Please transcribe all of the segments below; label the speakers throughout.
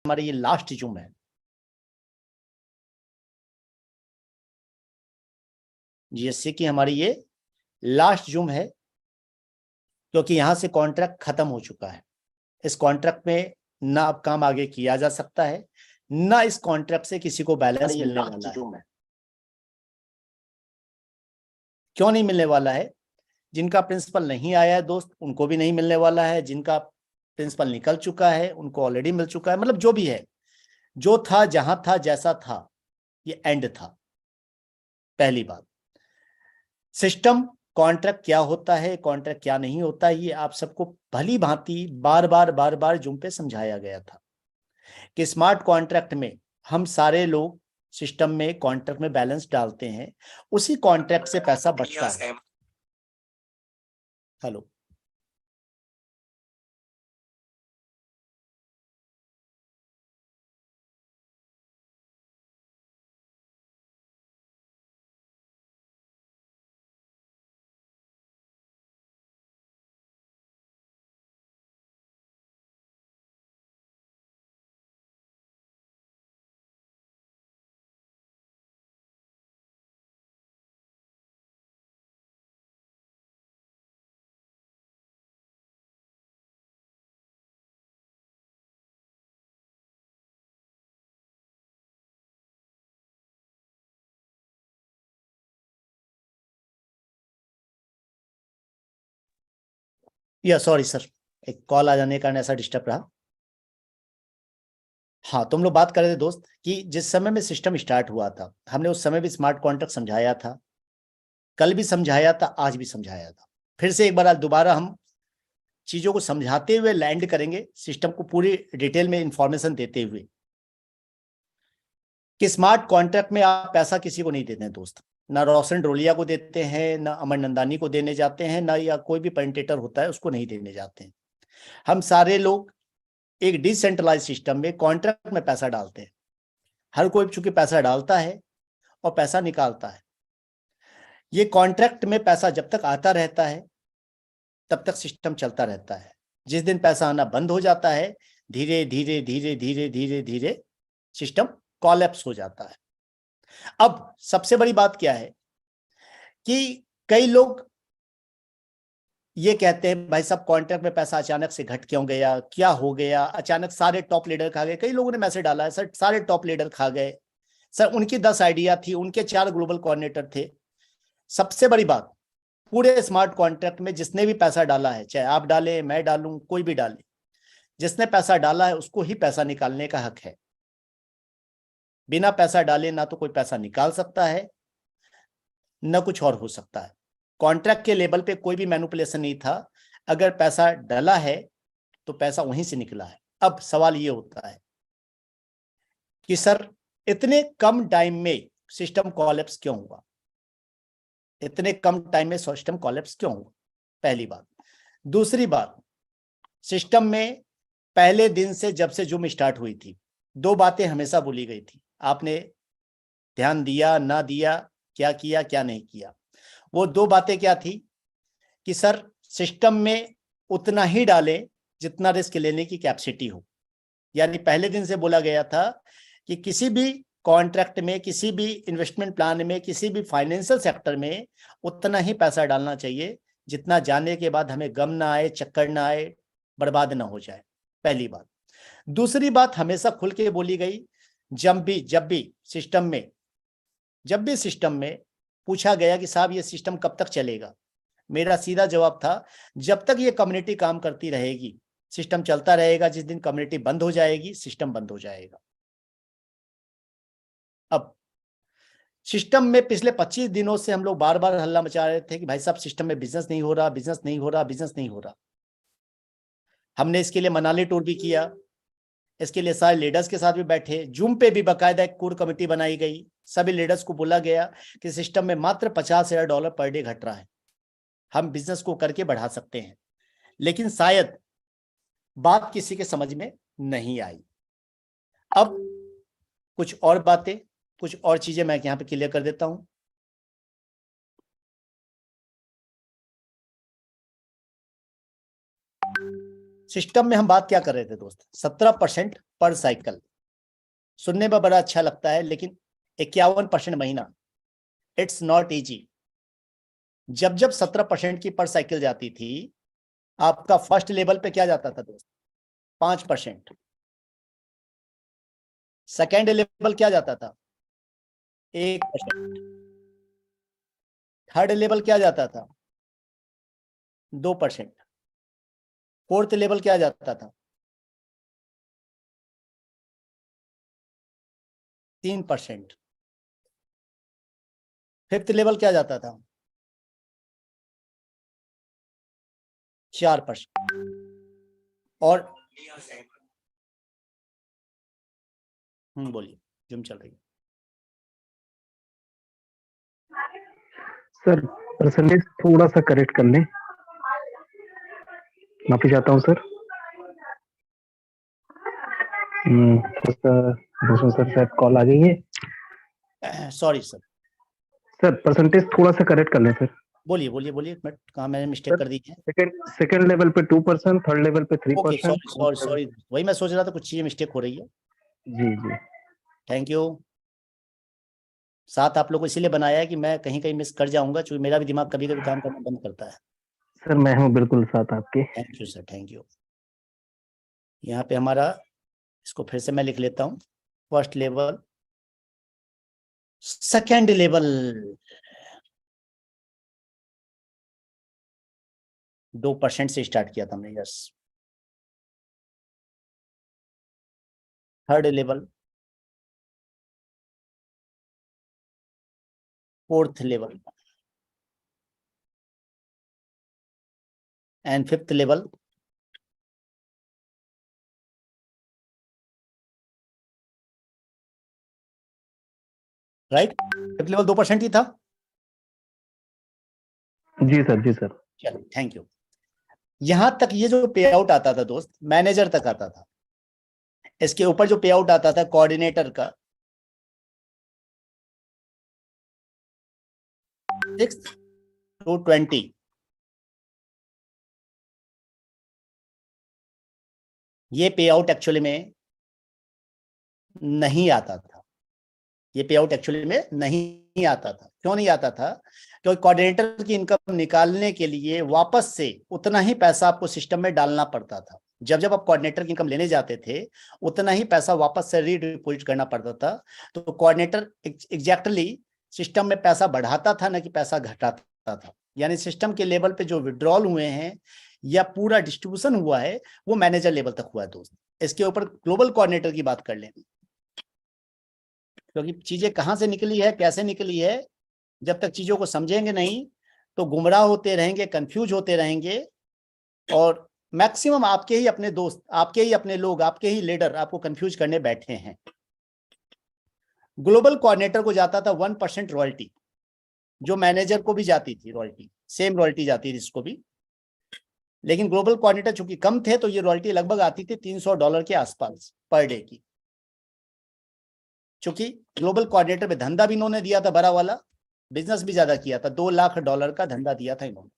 Speaker 1: हमारी ये last zoom है, जीएससी की हमारी ये लास्ट जूम है, क्योंकि यहां से कॉन्ट्रैक्ट खत्म हो चुका है। इस कॉन्ट्रैक्ट में ना अब काम आगे किया जा सकता है, ना इस कॉन्ट्रैक्ट से किसी को बैलेंस मिलने वाला है। क्यों नहीं मिलने वाला है? जिनका प्रिंसिपल नहीं आया है दोस्त, उनको भी नहीं मिलने वाला है। जिनका प्रिंसिपल निकल चुका है उनको ऑलरेडी मिल चुका है। मतलब जो भी है, जो था, जहां था, जैसा था, ये एंड था। पहली बात, सिस्टम कॉन्ट्रैक्ट क्या होता है, कॉन्ट्रैक्ट क्या नहीं होता है, ये आप सबको भली भांति बार बार जूम पे समझाया गया था कि स्मार्ट कॉन्ट्रैक्ट में हम सारे लोग सिस्टम में कॉन्ट्रैक्ट में बैलेंस डालते हैं, उसी कॉन्ट्रैक्ट से पैसा बचता है। हेलो, या सॉरी सर, एक कॉल आ जाने के कारण ऐसा डिस्टर्ब रहा। हाँ, तुम लोग बात कर रहे थे दोस्त कि जिस समय में सिस्टम स्टार्ट हुआ था, हमने उस समय भी स्मार्ट कॉन्ट्रैक्ट समझाया था, कल भी समझाया था, आज भी समझाया था। फिर से एक बार आज दोबारा हम चीजों को समझाते हुए लैंड करेंगे, सिस्टम को पूरी डिटेल में इंफॉर्मेशन देते हुए कि स्मार्ट कॉन्ट्रैक्ट में आप पैसा किसी को नहीं देते हैं दोस्त। ना रोशन ड्रोलिया को देते हैं, ना अमर नंदानी को देने जाते हैं, ना या कोई भी पेंटेटर होता है उसको नहीं देने जाते हैं। हम सारे लोग एक डिसेंट्रलाइज सिस्टम में कॉन्ट्रैक्ट में पैसा डालते हैं। हर कोई चूंकि पैसा डालता है और पैसा निकालता है, ये कॉन्ट्रैक्ट में पैसा जब तक आता रहता है तब तक सिस्टम चलता रहता है। जिस दिन पैसा आना बंद हो जाता है, धीरे धीरे धीरे धीरे धीरे धीरे सिस्टम कॉलेप्स हो जाता है। अब सबसे बड़ी बात क्या है कि कई लोग ये कहते हैं भाई साहब कॉन्ट्रैक्ट में पैसा अचानक से घट क्यों गया, क्या हो गया, अचानक सारे टॉप लीडर खा गए। कई लोगों ने मैसेज डाला है सर सारे टॉप लीडर खा गए। सर उनकी 10 आइडिया थी, उनके 4 ग्लोबल कोऑर्डिनेटर थे। सबसे बड़ी बात, पूरे स्मार्ट कॉन्ट्रैक्ट में जिसने भी पैसा डाला है, चाहे आप डालें, मैं डालूं, कोई भी डाले, जिसने पैसा डाला है उसको ही पैसा निकालने का हक है। बिना पैसा डाले ना तो कोई पैसा निकाल सकता है, न कुछ और हो सकता है। कॉन्ट्रैक्ट के लेवल पे कोई भी मैनिपुलेशन नहीं था। अगर पैसा डाला है तो पैसा वहीं से निकला है। अब सवाल ये होता है कि सर इतने कम टाइम में सिस्टम कॉलेप्स क्यों हुआ, इतने कम टाइम में सिस्टम कॉलेप्स क्यों हुआ? पहली बात। दूसरी बात, सिस्टम में पहले दिन से जब से जूम स्टार्ट हुई थी, 2 बातें हमेशा बोली गई थी। आपने ध्यान दिया ना दिया, क्या किया क्या नहीं किया। वो 2 बातें क्या थी कि सर सिस्टम में उतना ही डाले जितना रिस्क लेने की कैपेसिटी हो। यानी पहले दिन से बोला गया था कि किसी भी कॉन्ट्रैक्ट में, किसी भी इन्वेस्टमेंट प्लान में, किसी भी फाइनेंशियल सेक्टर में उतना ही पैसा डालना चाहिए जितना जाने के बाद हमें गम ना आए, चक्कर ना आए, बर्बाद ना हो जाए। पहली बात। दूसरी बात हमेशा खुल के बोली गई, जब भी सिस्टम में पूछा गया कि साहब ये सिस्टम कब तक चलेगा, मेरा सीधा जवाब था जब तक ये कम्युनिटी काम करती रहेगी सिस्टम चलता रहेगा। जिस दिन कम्युनिटी बंद हो जाएगी सिस्टम बंद हो जाएगा। अब सिस्टम में पिछले 25 दिनों से हम लोग बार बार हल्ला मचा रहे थे कि भाई साहब सिस्टम में बिजनेस नहीं हो रहा, बिजनेस नहीं हो रहा, बिजनेस नहीं हो रहा। हमने इसके लिए मनाली टूर भी किया, इसके लिए सारे लीडर्स के साथ भी बैठे, जूम पे भी बाकायदा एक कोर कमेटी बनाई गई। सभी लीडर्स को बोला गया कि सिस्टम में मात्र $50,000 पर डे घट रहा है, हम बिजनेस को करके बढ़ा सकते हैं। लेकिन शायद बात किसी के समझ में नहीं आई। अब कुछ और बातें, कुछ और चीजें मैं यहां पे क्लियर कर देता हूं। सिस्टम में हम बात क्या कर रहे थे दोस्त, 17% पर साइकिल। सुनने में बड़ा अच्छा लगता है, लेकिन 51% महीना, इट्स नॉट इजी। जब जब 17% की पर साइकिल जाती थी, आपका फर्स्ट लेवल पे क्या जाता था दोस्त, 5%। सेकेंड लेवल क्या जाता था, 1%। थर्ड लेवल क्या जाता था, 2%। फोर्थ लेवल क्या जाता था, 3%। फिफ्थ लेवल क्या जाता था, 4%। और बोलिए, जिम चल रही है।
Speaker 2: सर परसेंटेज थोड़ा सा करेक्ट कर लें, माफी चाहता हूँ सर। सर शायद कॉल आ गई है।
Speaker 1: Sorry sir.
Speaker 2: सर परसेंटेज थोड़ा सा करेक्ट कर लें सर।
Speaker 1: बोलिए बोलिए बोलिए, बट कहाँ मैंने मिस्टेक कर दी है।
Speaker 2: सेकंड लेवल पे 2%, थर्ड लेवल पे
Speaker 1: ओके,
Speaker 2: 3%।
Speaker 1: सॉरी सॉरी सॉरी, वही मैं सोच रहा था कुछ चीजें मिस्टेक हो रही है।
Speaker 2: जी जी।
Speaker 1: Thank you. साथ आप लोग को इसीलिए बनाया है कि मैं कहीं कहीं मिस कर जाऊंगा, क्योंकि मेरा भी दिमाग कभी कभी काम करना बंद करता है।
Speaker 2: सर मैं हूँ बिल्कुल साथ आपके।
Speaker 1: Thank you sir, thank you. यहाँ पे हमारा, इसको फिर से मैं लिख लेता हूँ, फर्स्ट लेवल, सेकेंड लेवल, 2% से स्टार्ट किया था हमने, yes. Third level, fourth level, and fifth level, right. Fifth level 2% ही था।
Speaker 2: जी सर, जी सर।
Speaker 1: चलो, थैंक यू। यहां तक ये जो पे आउट आता था दोस्त, मैनेजर तक आता था। इसके ऊपर जो पे आउट आता था कोऑर्डिनेटर का, 6 to 20, ये पे आउट एक्चुअली में नहीं आता था। ये पे आउट एक्चुअली में नहीं आता था। क्यों नहीं आता था? क्योंकि कोऑर्डिनेटर की इनकम निकालने के लिए वापस से उतना ही पैसा आपको सिस्टम में डालना पड़ता था। जब जब आप कोऑर्डिनेटर की इनकम लेने जाते थे, उतना ही पैसा वापस से रीडिपोजिट करना पड़ता था। तो कोऑर्डिनेटर एग्जैक्टली सिस्टम में पैसा बढ़ाता था, ना कि पैसा घटाता था। यानी सिस्टम के लेवल पे जो विड्रॉल हुए हैं या पूरा डिस्ट्रीब्यूशन हुआ है, वो मैनेजर लेवल तक हुआ है दोस्त। इसके ऊपर ग्लोबल कोऑर्डिनेटर की बात कर लें, क्योंकि चीजें कहां से निकली है, कैसे निकली है, जब तक चीजों को समझेंगे नहीं तो गुमराह होते रहेंगे, कंफ्यूज होते रहेंगे। और मैक्सिमम आपके ही अपने दोस्त, आपके ही अपने लोग, आपके ही लीडर आपको कंफ्यूज करने बैठे हैं। ग्लोबल कोऑर्डिनेटर को जाता था 1% रॉयल्टी, जो मैनेजर को भी जाती थी रॉयल्टी, सेम रॉयल्टी जाती थी इसको भी। लेकिन ग्लोबल कोऑर्डिनेटर चूंकि कम थे, तो ये रॉयल्टी लगभग आती थी $300 के आसपास पर डे की। चूंकि ग्लोबल कोऑर्डिनेटर में धंधा भी इन्होंने दिया था बड़ा वाला, बिजनेस भी ज्यादा किया था, $2 लाख का धंधा दिया था इन्होंने।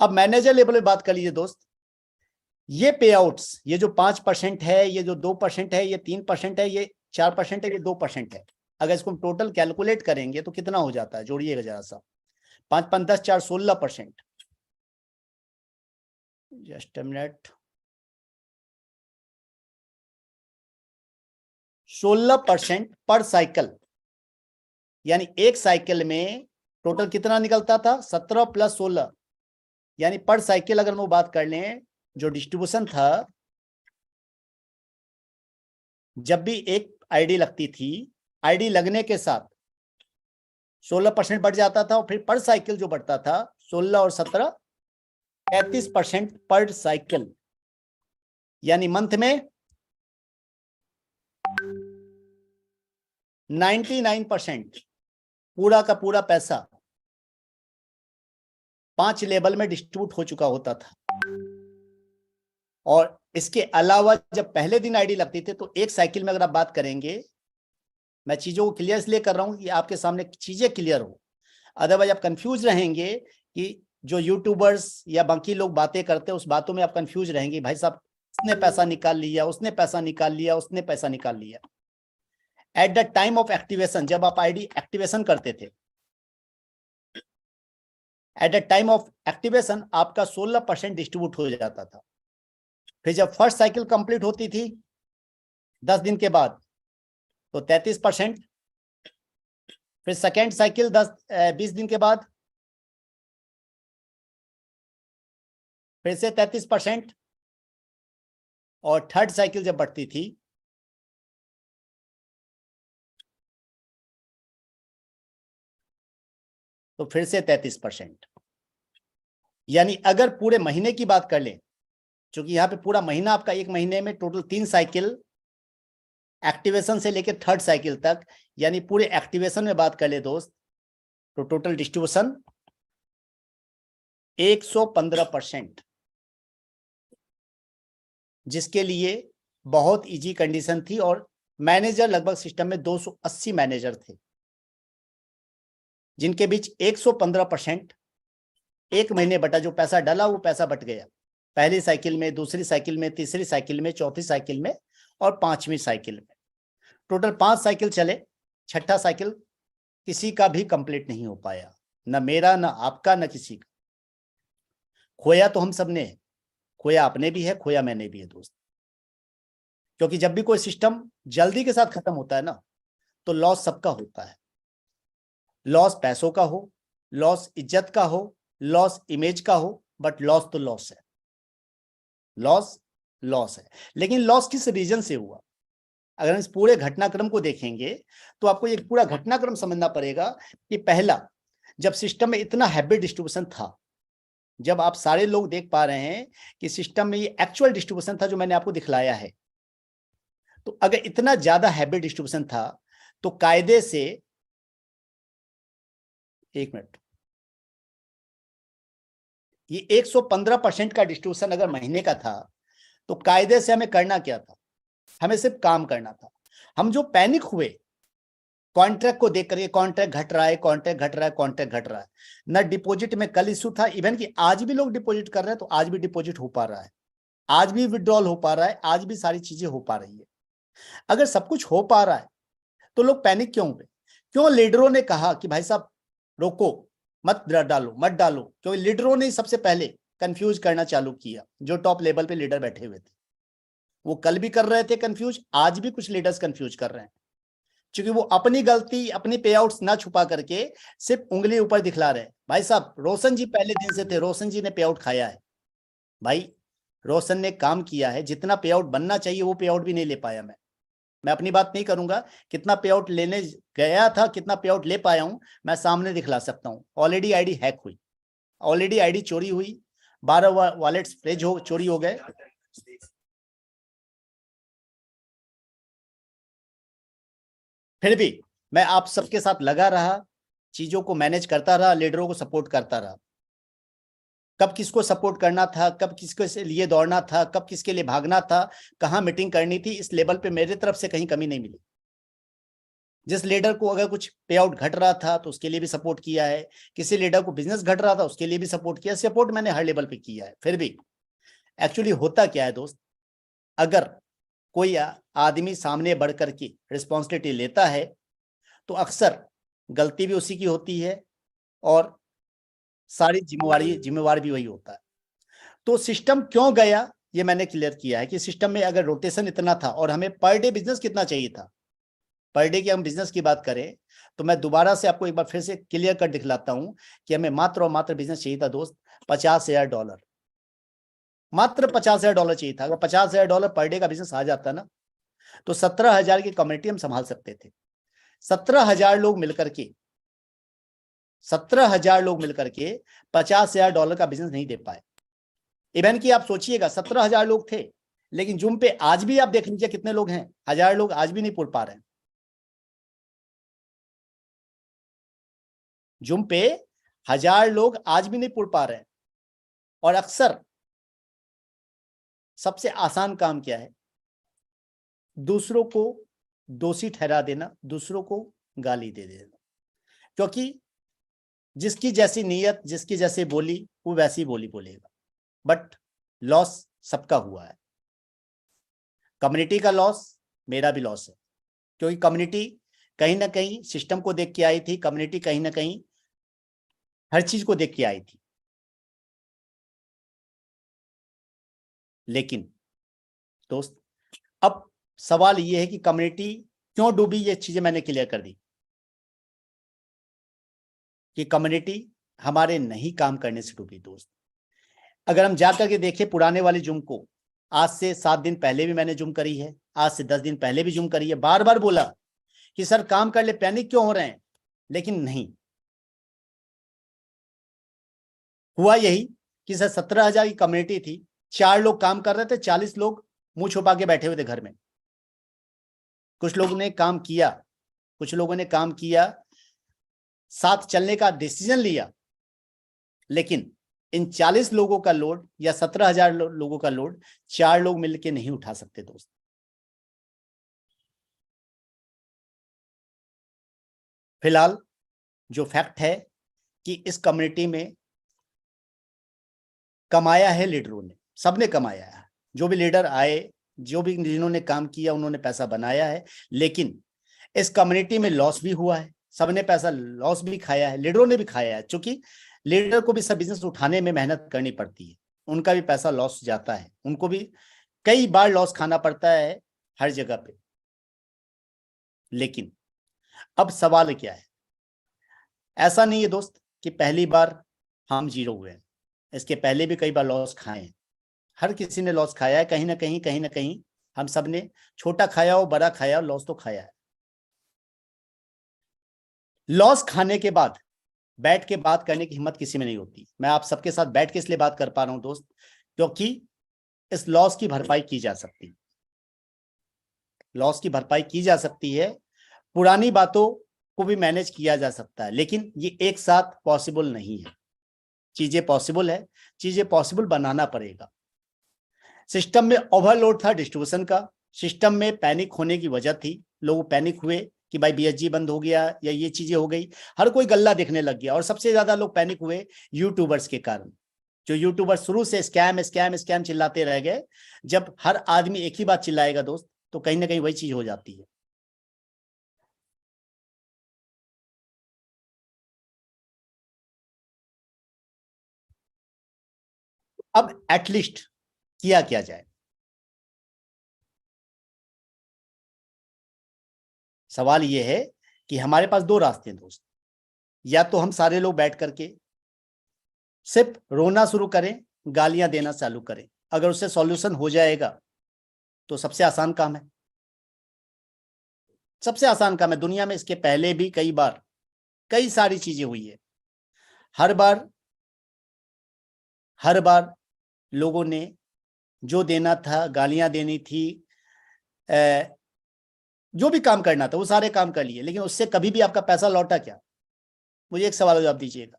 Speaker 1: अब मैनेजर लेवल में बात कर लीजिए दोस्त, ये पे आउट्स, ये जो 5% है, ये जो 2% है, ये 3% है, ये 4% है, ये 2% है। अगर इसको हम टोटल कैलकुलेट करेंगे तो कितना हो जाता है, जोड़िएगा जरा सा। 5 5 10 4 16%। Just a minute. 16% पर साइकिल, यानी एक साइकिल में टोटल कितना निकलता था, 17 + 16, यानी पर साइकिल अगर वो बात कर लें, जो डिस्ट्रीब्यूशन था, जब भी एक आईडी लगती थी, आईडी लगने के साथ 16% बढ़ जाता था। और फिर पर साइकिल जो बढ़ता था, 16 और 17, 33% पर साइकिल। यानी मंथ में 99% पूरा का पूरा पैसा 5 लेवल में डिस्ट्रीब्यूट हो चुका होता था। और इसके अलावा जब पहले दिन आईडी लगती थी, तो एक साइकिल में अगर आप बात करेंगे, मैं चीजों को क्लियर इसलिए कर रहा हूं कि आपके सामने चीजें क्लियर हो, अदरवाइज आप कंफ्यूज रहेंगे कि जो यूट्यूबर्स या बाकी लोग बातें करते हैं उस बातों में आप कंफ्यूज रहेंगे, भाई साहब उसने पैसा निकाल लिया, उसने पैसा निकाल लिया, उसने पैसा निकाल लिया। At the time of activation, जब आप आईडी एक्टिवेशन करते थे, at the time of activation आपका 16% डिस्ट्रीब्यूट हो जाता था। फिर जब फर्स्ट साइकिल कंप्लीट होती थी 10 दिन के बाद तो 33%, फिर सेकेंड साइकिल 20 दिन के बाद फिर से 33%, और थर्ड साइकिल जब बढ़ती थी तो फिर से 33%। यानी अगर पूरे महीने की बात कर लें, क्योंकि यहां पे पूरा महीना आपका, एक महीने में टोटल 3 साइकिल एक्टिवेशन से लेकर थर्ड साइकिल तक, यानी पूरे एक्टिवेशन में बात कर ले दोस्त, तो टोटल डिस्ट्रीब्यूशन 115%, जिसके लिए बहुत इजी कंडीशन थी। और मैनेजर लगभग सिस्टम में 280 मैनेजर थे, जिनके बीच 115% एक महीने बटा, जो पैसा डाला वो पैसा बट गया पहली साइकिल में, दूसरी साइकिल में, तीसरी साइकिल में, चौथी साइकिल में और पांचवी साइकिल में। टोटल 5 साइकिल चले, छठा साइकिल किसी का भी कंप्लीट नहीं हो पाया, न मेरा, न आपका, न किसी का। खोया तो हम सब ने, खोया आपने भी है, खोया मैंने भी है दोस्त। क्योंकि जब भी कोई सिस्टम जल्दी के साथ खत्म होता है ना, तो लॉस सबका होता है। लॉस पैसों का हो, लॉस इज्जत का हो, लॉस इमेज का हो, बट लॉस तो लॉस है, लॉस लॉस है। लेकिन लॉस किस रीजन से हुआ? अगर हम इस पूरे घटनाक्रम को देखेंगे तो आपको एक पूरा घटनाक्रम समझना पड़ेगा कि पहला, जब सिस्टम में इतना हैबिट डिस्ट्रीब्यूशन था, जब आप सारे लोग देख पा रहे हैं कि सिस्टम में ये एक्चुअल डिस्ट्रीब्यूशन था जो मैंने आपको दिखलाया है, तो अगर इतना ज्यादा हैबिट डिस्ट्रीब्यूशन था तो कायदे से, एक मिनट, ये 115% का डिस्ट्रीब्यूशन अगर महीने का था तो कायदे से हमें करना क्या था? हमें सिर्फ काम करना था। हम जो पैनिक हुए कॉन्ट्रैक्ट को देख करके, कॉन्ट्रैक्ट घट रहा है, कॉन्ट्रैक्ट घट रहा है, कॉन्ट्रैक्ट घट रहा है, ना डिपॉजिट में कल इश्यू था, इवन कि आज भी लोग डिपॉजिट कर रहे हैं, तो आज भी डिपॉजिट हो पा रहा है, आज भी विड्रॉल हो पा रहा है, आज भी सारी चीजें हो पा रही है। अगर सब कुछ हो पा रहा है तो लोग पैनिक क्यों हुए? क्यों लीडरों ने कहा कि भाई साहब रोको, मत डालो, मत डालो? क्योंकि लीडरों ने सबसे पहले कंफ्यूज करना चालू किया। जो टॉप लेवल पे लीडर बैठे हुए थे वो कल भी कर रहे थे कंफ्यूज, आज भी कुछ लीडर्स कंफ्यूज कर रहे हैं, क्योंकि वो अपनी गलती, अपनी पे आउट्स ना छुपा करके सिर्फ उंगली ऊपर दिखला रहे हैं। भाई साहब रोशन जी पहले दिन से थे, रोशन जी ने पे आउट खाया है भाई, रोशन ने काम किया है, जितना पे आउट बनना चाहिए वो पे आउट भी नहीं ले पाया। मैं अपनी बात नहीं करूंगा, कितना पे आउट लेने गया था, कितना पे आउट ले पाया हूं, मैं सामने दिखला सकता हूं। ऑलरेडी आईडी हैक हुई, ऑलरेडी आईडी चोरी हुई, 12 वॉलेट्स फ्रेज हो, चोरी हो गए। फिर भी मैं आप सबके साथ लगा रहा, चीजों को मैनेज करता रहा, लीडरों को सपोर्ट करता रहा। कब किसको सपोर्ट करना था, कब किसके लिए दौड़ना था, कब किसके लिए भागना था, कहां मीटिंग करनी थी, इस लेवल पे मेरी तरफ से कहीं कमी नहीं मिली। जिस लीडर को अगर कुछ पे आउट घट रहा था तो उसके लिए भी सपोर्ट किया है, किसी लीडर को बिजनेस घट रहा था उसके लिए भी सपोर्ट किया। सपोर्ट मैंने हर लेवल पे किया है। फिर भी एक्चुअली होता क्या है दोस्त, अगर कोई आदमी सामने बढ़ करके रिस्पॉन्सिबिलिटी लेता है तो अक्सर गलती भी उसी की होती है और सारी जिम्मेवार भी वही होता है। तो सिस्टम क्यों गया ये मैंने क्लियर किया है कि सिस्टम में अगर रोटेशन इतना था और हमें पर डे बिजनेस कितना चाहिए था, पर डे की हम बिजनेस की बात करें तो मैं दोबारा से आपको एक बार फिर से क्लियर कर दिखलाता हूं कि हमें मात्र और मात्र बिजनेस चाहिए था दोस्त $50,000, मात्र $50,000 चाहिए था। अगर $50,000 पर डे का बिजनेस आ जाता ना तो 17,000 की कम्युनिटी हम संभाल सकते थे। 17,000 लोग मिलकर के, 17,000 लोग मिलकर के $50,000 का बिजनेस नहीं दे पाए। इवन की आप सोचिएगा 17,000 लोग थे, लेकिन जूम पे आज भी आप देख लीजिए कितने लोग हैं, 1,000 लोग आज भी नहीं पूर पा रहे हैं। जूम पे 1,000 लोग आज भी नहीं पूर पा रहे हैं। और अक्सर सबसे आसान काम क्या है? दूसरों को दोषी ठहरा देना, दूसरों को गाली दे देना। क्योंकि जिसकी जैसी नीयत, जिसकी जैसी बोली, वो वैसी बोली बोलेगा, बट लॉस सबका हुआ है। कम्युनिटी का लॉस, मेरा भी लॉस है, क्योंकि कम्युनिटी कहीं ना कहीं सिस्टम को देख के आई थी, कम्युनिटी कहीं ना कहीं हर चीज को देख के आई थी। लेकिन दोस्त, अब सवाल ये है कि कम्युनिटी क्यों डूबी, ये चीजें मैंने क्लियर कर दी कि कम्युनिटी हमारे नहीं काम करने से डूबी। दोस्त, अगर हम जाकर के देखें पुराने वाले जुम को, आज से 7 दिन पहले भी मैंने जुम करी है, आज से 10 दिन पहले भी जुम करी है, बार बार बोला कि सर काम कर ले, पैनिक क्यों हो रहे हैं, लेकिन नहीं हुआ। यही कि सर 17,000 की कम्युनिटी थी, 4 लोग काम कर रहे थे, 40 लोग मुंह छुपा के बैठे हुए थे घर में। कुछ लोगों ने काम किया, कुछ लोगों ने काम किया, साथ चलने का डिसीजन लिया, लेकिन इन 40 लोगों का लोड या 17,000 लोगों का लोड 4 लोग मिलकर नहीं उठा सकते। दोस्त, फिलहाल जो फैक्ट है कि इस कम्युनिटी में कमाया है लीडरों ने, सबने कमाया है, जो भी लीडर आए, जो भी जिन्होंने काम किया, उन्होंने पैसा बनाया है। लेकिन इस कम्युनिटी में लॉस भी हुआ है, सबने पैसा लॉस भी खाया है, लीडरों ने भी खाया है, क्योंकि लीडर को भी सब बिजनेस उठाने में मेहनत करनी पड़ती है, उनका भी पैसा लॉस जाता है, उनको भी कई बार लॉस खाना पड़ता है हर जगह पे। लेकिन अब सवाल क्या है, ऐसा नहीं है दोस्त कि पहली बार हम जीरो हुए हैं, इसके पहले भी कई बार लॉस खाए हैं, हर किसी ने लॉस खाया है, कहीं ना कहीं हम सब ने, छोटा खाया हो बड़ा खाया हो, लॉस तो खाया है। लॉस खाने के बाद बैठ के बात करने की हिम्मत किसी में नहीं होती। मैं आप सबके साथ बैठ के इसलिए बात कर पा रहा हूं दोस्त, क्योंकि इस लॉस की भरपाई की जा सकती है, लॉस की भरपाई की जा सकती है, पुरानी बातों को भी मैनेज किया जा सकता है, लेकिन ये एक साथ पॉसिबल नहीं है। चीजें पॉसिबल है, चीजें पॉसिबल बनाना पड़ेगा। सिस्टम में ओवरलोड था डिस्ट्रीब्यूशन का, सिस्टम में पैनिक होने की वजह थी, लोग पैनिक हुए कि भाई बीएसजी बंद हो गया या ये चीजें हो गई, हर कोई गल्ला देखने लग गया। और सबसे ज्यादा लोग पैनिक हुए यूट्यूबर्स के कारण, जो यूट्यूबर शुरू से स्कैम स्कैम स्कैम चिल्लाते रह गए। जब हर आदमी एक ही बात चिल्लाएगा दोस्त, तो कहीं ना कहीं वही चीज हो जाती है। अब एटलीस्ट किया क्या जाए, सवाल यह है कि हमारे पास दो रास्ते हैं दोस्त। या तो हम सारे लोग बैठ करके सिर्फ रोना शुरू करें, गालियां देना चालू करें, अगर उससे सॉल्यूशन हो जाएगा तो सबसे आसान काम है, सबसे आसान काम है। दुनिया में इसके पहले भी कई बार कई सारी चीजें हुई है, हर बार हर बार लोगों ने जो देना था, गालियां देनी थी, जो भी काम करना था वो सारे काम कर लिए, लेकिन उससे कभी भी आपका पैसा लौटा क्या? मुझे एक सवाल का जवाब दीजिएगा,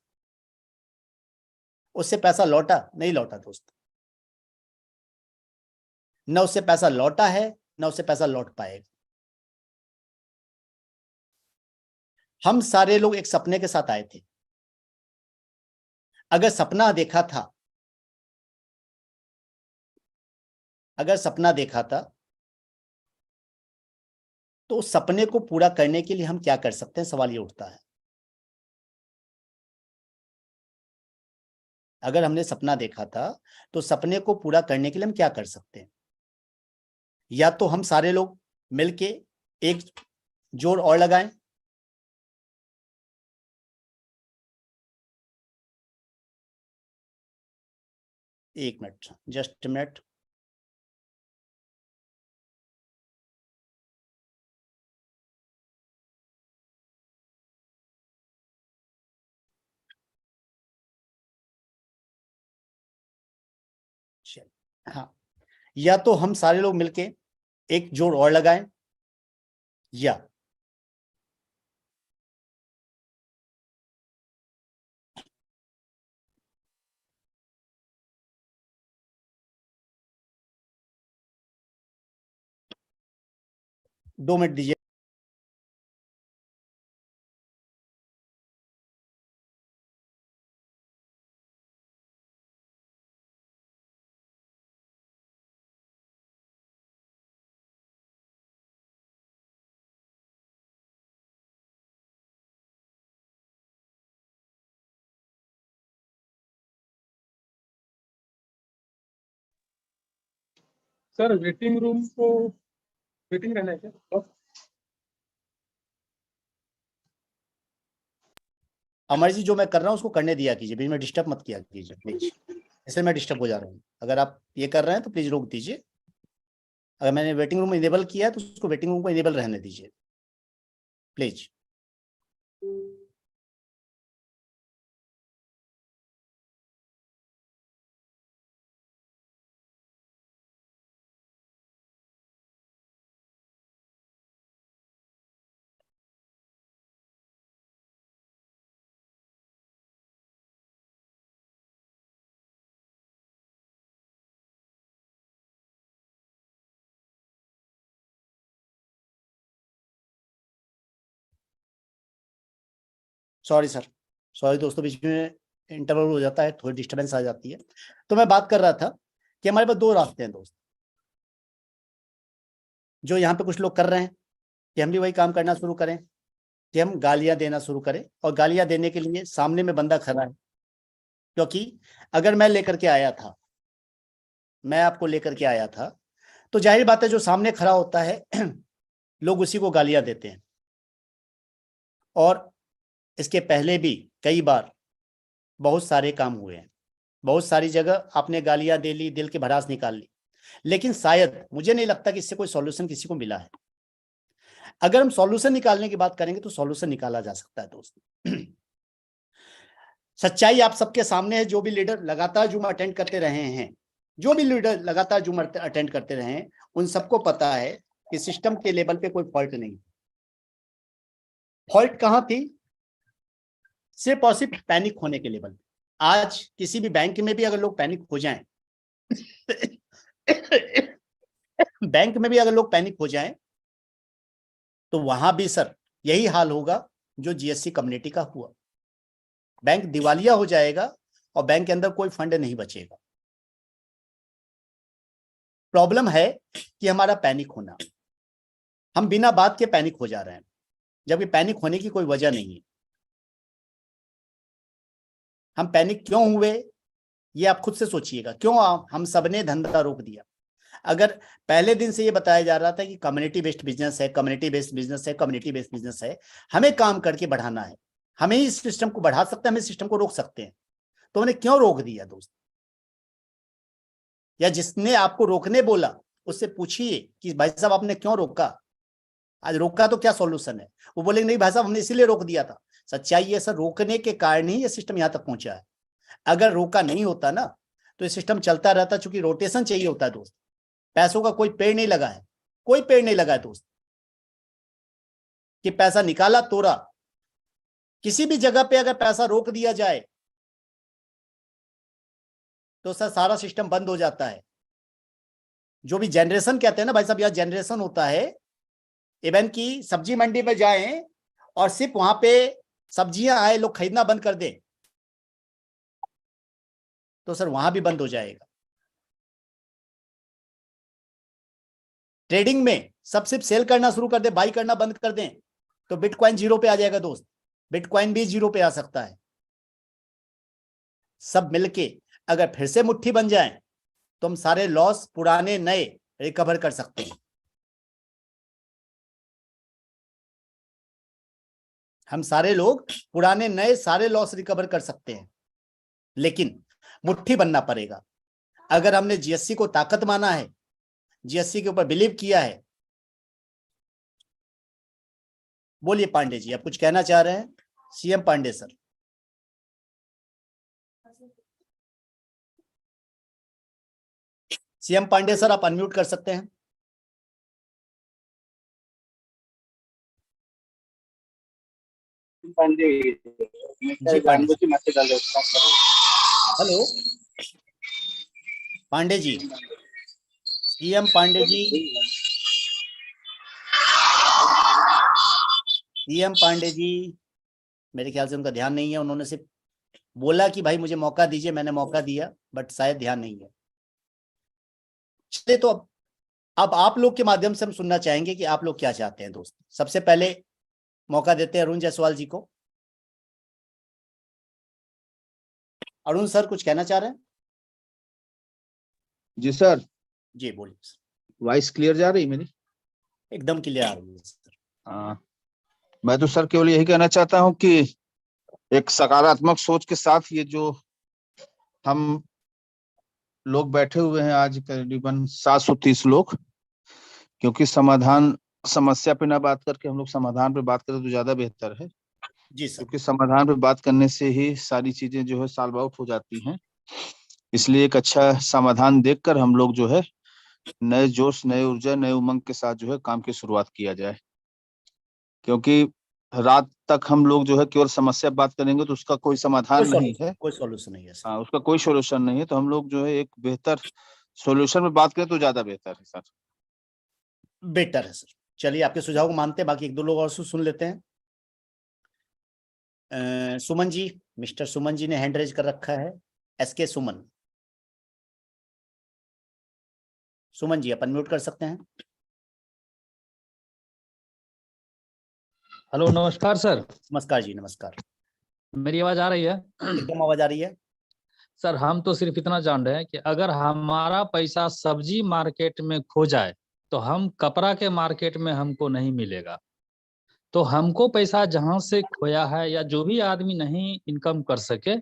Speaker 1: उससे पैसा लौटा? नहीं लौटा दोस्त, न उससे पैसा लौटा है, न उससे पैसा लौट पाएगा। हम सारे लोग एक सपने के साथ आए थे, अगर सपना देखा था, अगर सपना देखा था, तो उस सपने को पूरा करने के लिए हम क्या कर सकते हैं, सवाल ये उठता है। अगर हमने सपना देखा था, तो सपने को पूरा करने के लिए हम क्या कर सकते हैं? या तो हम सारे लोग मिलके एक जोर और लगाएं, एक मिनट, जस्ट मिनट। हाँ, या तो हम सारे लोग मिलके एक जोर और लगाएं, या दो मिनट दीजिए।
Speaker 3: सर वेटिंग रूम को वेटिंग रहना है क्या?
Speaker 1: अमर जी, जो मैं कर रहा हूँ उसको करने दिया कीजिए, बीच में डिस्टर्ब मत किया कीजिए प्लीज, इसलिए मैं डिस्टर्ब हो जा रहा हूँ। अगर आप ये कर रहे हैं तो प्लीज रोक दीजिए। अगर मैंने वेटिंग रूम इनेबल किया है तो उसको वेटिंग रूम को इनेबल रहने दीजिए प्लीज। सॉरी सर, सॉरी दोस्तों, बीच में इंटरवल हो जाता है, थोड़ी डिस्टर्बेंस आ जाती है। तो मैं बात कर रहा था कि हमारे पास दो रास्ते हैं दोस्त। जो यहाँ पे कुछ लोग कर रहे हैं कि हम भी वही काम करना शुरू करें कि हम गालियां देना शुरू करें, और गालियां देने के लिए सामने में बंदा खड़ा है। क्योंकि अगर मैं लेकर के आया था, मैं आपको लेकर के आया था, तो जाहिर बात है जो सामने खड़ा होता है लोग उसी को गालियां देते हैं। और इसके पहले भी कई बार बहुत सारे काम हुए हैं, बहुत सारी जगह आपने गालियां दे ली, दिल की भड़ास निकाल ली, लेकिन शायद मुझे नहीं लगता कि इससे कोई सॉल्यूशन किसी को मिला है। अगर हम सॉल्यूशन निकालने की बात करेंगे तो सॉल्यूशन निकाला जा सकता है दोस्त। सच्चाई आप सबके सामने है। जो भी लीडर लगातार जूम अटेंड करते रहे हैं, जो भी लीडर लगातार जूम अटेंड करते रहे हैं, उन सबको पता है कि सिस्टम के लेवल पे कोई फॉल्ट नहीं। फॉल्ट कहां थी? सिर्फ और सिर्फ पैनिक होने के लेवल पे। आज किसी भी बैंक में भी अगर लोग पैनिक हो जाएं बैंक में भी अगर लोग पैनिक हो जाएं तो वहां भी सर यही हाल होगा जो जीएससी कम्युनिटी का हुआ। बैंक दिवालिया हो जाएगा और बैंक के अंदर कोई फंड नहीं बचेगा। प्रॉब्लम है कि हमारा पैनिक होना, हम बिना बात के पैनिक हो जा रहे हैं, जबकि पैनिक होने की कोई वजह नहीं है। हम पैनिक क्यों हुए ये आप खुद से सोचिएगा। क्यों हम सबने धंधा रोक दिया? अगर पहले दिन से ये बताया जा रहा था कि कम्युनिटी बेस्ड बिजनेस है, कम्युनिटी बेस्ड बिजनेस है, कम्युनिटी बेस्ड बिजनेस है, हमें काम करके बढ़ाना है, हमें ही इस सिस्टम को बढ़ा सकते हैं, हमें सिस्टम को रोक सकते हैं, तो उन्हें क्यों रोक दिया दोस्त? या जिसने आपको रोकने बोला उससे पूछिए कि भाई साहब आपने क्यों रोका? आज रोका तो क्या सॉल्यूशन है? वो बोलेंगे नहीं भाई साहब हमने इसीलिए रोक दिया था। सच्चाई है सर, रोकने के कारण ही ये सिस्टम यहां तक पहुंचा है। अगर रोका नहीं होता ना तो ये सिस्टम चलता रहता, चूंकि रोटेशन चाहिए होता है दोस्त। पैसों का कोई पेड़ नहीं लगा है, कोई पेड़ नहीं लगा है दोस्त कि पैसा निकाला तोड़ा। किसी भी जगह पे अगर पैसा रोक दिया जाए तो सर सारा सिस्टम बंद हो जाता है। जो भी जनरेशन कहते हैं ना भाई साहब, यह जनरेशन होता है। इवन की सब्जी मंडी में जाएं और सिर्फ वहां पे सब्जियां आए, लोग खरीदना बंद कर दें तो सर वहां भी बंद हो जाएगा। ट्रेडिंग में सब सिर्फ सेल करना शुरू कर दे, बाई करना बंद कर दें तो बिटकॉइन जीरो पे आ जाएगा दोस्त। बिटकॉइन भी जीरो पे आ सकता है। सब मिलके अगर फिर से मुट्ठी बन जाए तो हम सारे लॉस पुराने नए रिकवर कर सकते हैं। हम सारे लोग पुराने नए सारे लॉस रिकवर कर सकते हैं, लेकिन मुट्ठी बनना पड़ेगा। अगर हमने जीएससी को ताकत माना है, जीएससी के ऊपर बिलीव किया है। बोलिए पांडे जी, आप कुछ कहना चाह रहे हैं? CM Pandey sir. CM Pandey sir आप अनम्यूट कर सकते हैं। Hello Pandey ji, CM Pandey ji, CM Pandey ji, मेरे ख्याल से उनका ध्यान नहीं है। उन्होंने सिर्फ बोला कि भाई मुझे मौका दीजिए, मैंने मौका दिया, बट शायद ध्यान नहीं है। चलिए तो अब आप लोग के माध्यम से हम सुनना चाहेंगे कि आप लोग क्या चाहते हैं दोस्त। सबसे पहले मौका देते हैं अरुण जायसवाल जी को। अरुण सर कुछ कहना चाह रहे हैं?
Speaker 4: जी सर।
Speaker 1: जी बोलिए सर।
Speaker 4: वॉइस क्लियर जा रही मेरी?
Speaker 1: एकदम क्लियर आ रही है सर।
Speaker 4: हाँ, मैं तो सर केवल यही कहना चाहता हूँ कि एक सकारात्मक सोच के साथ ये जो हम लोग बैठे हुए हैं आज करीबन 730 लोग, क्योंकि समस्या पे ना बात करके हम लोग समाधान पे बात करें तो ज्यादा बेहतर है,
Speaker 1: जी सर।
Speaker 4: क्योंकि समाधान पे बात करने से ही सारी चीजें जो है सॉल्व आउट हो जाती हैं। इसलिए एक अच्छा समाधान देखकर हम लोग जो है नए जोश, नए ऊर्जा, नए उमंग के साथ जो है काम की शुरुआत किया जाए, क्योंकि रात तक हम लोग जो है केवल समस्या बात करेंगे तो उसका कोई समाधान नहीं है।
Speaker 1: कोई सॉल्यूशन नहीं है सर।
Speaker 4: हाँ, उसका कोई सोल्यूशन नहीं है, तो हम लोग जो है एक बेहतर सोल्यूशन में बात करें तो ज्यादा बेहतर है सर।
Speaker 1: बेटर है सर। चलिए आपके सुझाव को मानते हैं, बाकी एक दो लोग और सुन लेते हैं। सुमन जी, मिस्टर सुमन जी ने हैंड रेज कर रखा है। एसके सुमन, सुमन जी अपन म्यूट कर सकते हैं।
Speaker 5: हेलो, नमस्कार सर।
Speaker 1: नमस्कार जी, नमस्कार।
Speaker 5: मेरी आवाज आ रही है?
Speaker 1: एकदम आवाज आ रही है।
Speaker 5: सर, हम तो सिर्फ इतना जान रहे हैं कि अगर हमारा पैसा सब्जी मार्केट में खो जाए तो हम कपड़ा के मार्केट में हमको नहीं मिलेगा। तो हमको पैसा जहां से खोया है या जो भी आदमी नहीं इनकम कर सके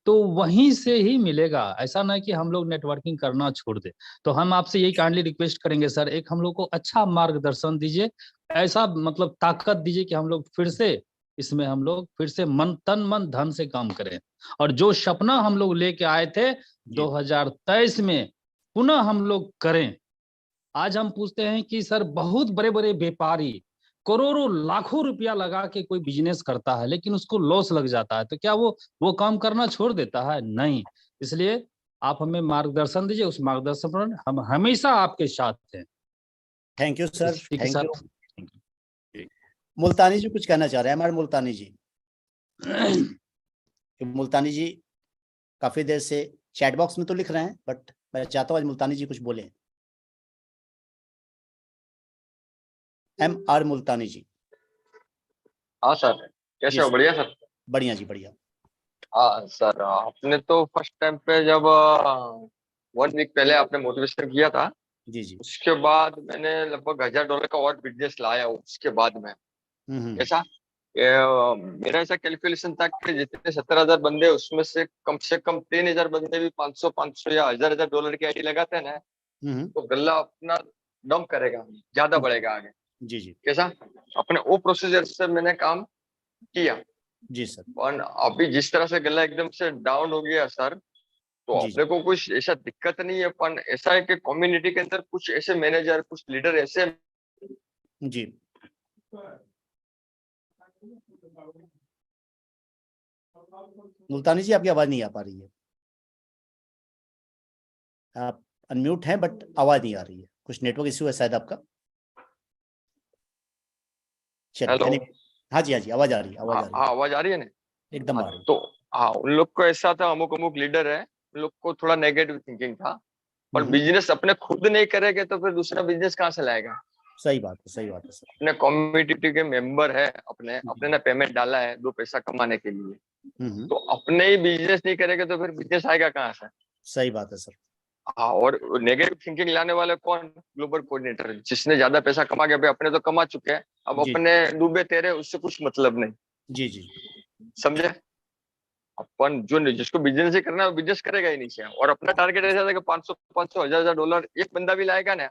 Speaker 5: तो वहीं से ही मिलेगा। ऐसा ना कि हम लोग नेटवर्किंग करना छोड़ दे। तो हम आपसे यही काइंडली रिक्वेस्ट करेंगे सर, एक हम लोग को अच्छा मार्गदर्शन दीजिए, ऐसा मतलब ताकत दीजिए कि हम लोग फिर से इसमें हम लोग फिर से तन मन धन से काम करें, और जो सपना हम लोग लेके आए थे 2023 में पुनः हम लोग करें। आज हम पूछते हैं कि सर, बहुत बड़े बड़े व्यापारी करोड़ों लाखों रुपया लगा के कोई बिजनेस करता है लेकिन उसको लॉस लग जाता है, तो क्या वो काम करना छोड़ देता है? नहीं। इसलिए आप हमें मार्गदर्शन दीजिए, उस मार्गदर्शन पर हम हमेशा आपके साथ हैं।
Speaker 1: थैंक यू सर,
Speaker 5: इसी के
Speaker 1: थैंक यू।
Speaker 5: साथ
Speaker 1: मुल्तानी जी कुछ कहना चाह रहे हैं हमारे मुल्तानी जी। मुल्तानी जी काफी देर से चैट बॉक्स में तो लिख रहे हैं, बट मैं चाहता हूँ आज मुल्तानी जी कुछ बोले। MR मुल्तानी जी।
Speaker 3: हाँ सर, कैसे हो?
Speaker 1: सर।
Speaker 3: बढ़िया सर।
Speaker 1: बढ़िया जी, बढ़िया।
Speaker 3: हाँ सर, आपने तो फर्स्ट टाइम पे जब 1 वीक पहले आपने मोटिवेशन किया था,
Speaker 1: जी।
Speaker 3: उसके बाद मैंने लगभग $1000 का और बिजनेस लाया उसके बाद में। कैसा? मेरा ऐसा कैलकुलेशन था कि जितने 17,000 बंदे उसमें से कम 3,000 बंदे भी 500 या $1,000 की आईडी लगाते हैं ना, तो गल्ला अपना दम करेगा, ज्यादा बढ़ेगा आगे।
Speaker 1: जी।
Speaker 3: कैसा? अपने वो प्रोसीजर से मैंने काम किया।
Speaker 1: जी सर।
Speaker 3: और अभी जिस तरह से गला एकदम से डाउन हो गया सर, तो
Speaker 1: जी।
Speaker 3: अपने को कुछ ऐसा दिक्कत नहीं है, पर ऐसा है कि कम्युनिटी के अंदर कुछ ऐसे मैनेजर, कुछ लीडर ऐसे।
Speaker 1: जी। मुल्तानी जी आपकी आवाज नहीं आ पा रही है। आप अनम्यूट हैं बट आवाज नहीं आ रही है, कुछ नेटवर्क इश्यू है शायद आपका।
Speaker 3: हेलो।
Speaker 1: चलिए, हाँ जी, हाँ जी, आवाज आ रही है, आवाज आ रही है।
Speaker 3: हाँ, आवाज आ रही है ना?
Speaker 1: एकदम आ रही है।
Speaker 3: तो हाँ, उन लोग को ऐसा था, अमुक लीडर है, उन लोग को थोड़ा नेगेटिव थिंकिंग था। पर बिजनेस अपने खुद नहीं करेंगे तो फिर दूसरा बिजनेस कहाँ से लाएगा?
Speaker 1: सही बात है, सही बात है सर।
Speaker 3: अपने कम्युनिटी के मेंबर है, अपने ने पेमेंट डाला है 2 पैसा कमाने के लिए, तो अपने ही बिजनेस नहीं करेंगे तो फिर बिजनेस आएगा कहाँ से?
Speaker 1: सही बात है सर।
Speaker 3: हाँ, और नेगेटिव थिंकिंग लाने वाले कौन? ग्लोबल कोऑर्डिनेटर, जिसने ज्यादा पैसा कमा के, भाई अपने तो कमा चुके हैं, अब
Speaker 1: जी।
Speaker 3: अपने डूबे तेरे, उससे कुछ मतलब नहीं।
Speaker 1: जी।
Speaker 3: समझे? अपन जो जिसको बिजनेस ही करना है वो बिजनेस करेगा ही नहीं से, और अपना टारगेट ऐसा था कि 500 $1,000 एक बंदा भी लाएगा ना,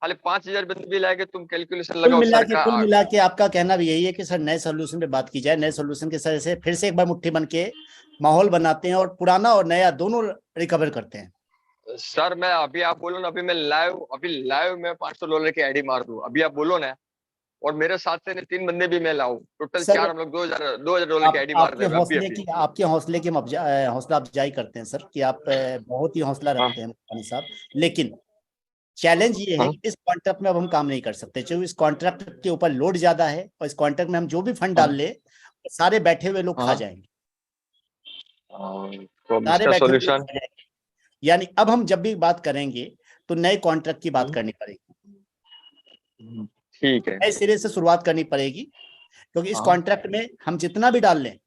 Speaker 3: खाली 5,000 बंदे भी लाएगा, तुम कैलकुलेशन लगाओ
Speaker 1: कुल
Speaker 3: सरकार।
Speaker 1: मिला के आपका कहना भी यही है कि सर नए सोल्यूशन पे बात की जाए, नए सोल्यूशन के सर से फिर से एक बार मुट्ठी बन के माहौल बनाते हैं और पुराना और नया दोनों रिकवर करते हैं।
Speaker 3: सर मैं अभी, आप बोलो ना, अभी लाइव में $500 की आईडी मार दूं, अभी आप बोलो ना, और मेरे साथ से 3 बंदे भी मैं लाऊं, टोटल
Speaker 1: सर,
Speaker 3: 4, हम लोग $2,000 की आईडी मार देंगे अभी।
Speaker 1: आपके हौसले की हम हौसला अफजाई करते हैं सर कि आप बहुत ही हौसला
Speaker 3: हाँ।
Speaker 1: रखते हैं मुल्तानी साहब। लेकिन चैलेंज ये है
Speaker 3: हाँ।
Speaker 1: कि इस कॉन्ट्रैक्ट में अब हम काम नहीं कर सकते, क्योंकि इस कॉन्ट्रैक्ट के ऊपर लोड ज्यादा है, और इस कॉन्ट्रैक्ट में हम जो भी फंड डाल ले सारे बैठे हुए लोग खा
Speaker 3: हाँ।
Speaker 1: जाएंगे,
Speaker 3: तो अब
Speaker 1: सारे
Speaker 3: इसका
Speaker 1: बैठे हुए लोग
Speaker 3: सॉल्यूशन?
Speaker 1: खा जाएंगे। यानी अब हम जब भी बात करेंगे तो नए कॉन्ट्रैक्ट की बात करनी पड़ेगी,
Speaker 3: ठीक है।
Speaker 1: नए सिरे से शुरुआत करनी पड़ेगी, क्योंकि इस कॉन्ट्रैक्ट में हम जितना भी डाल लें,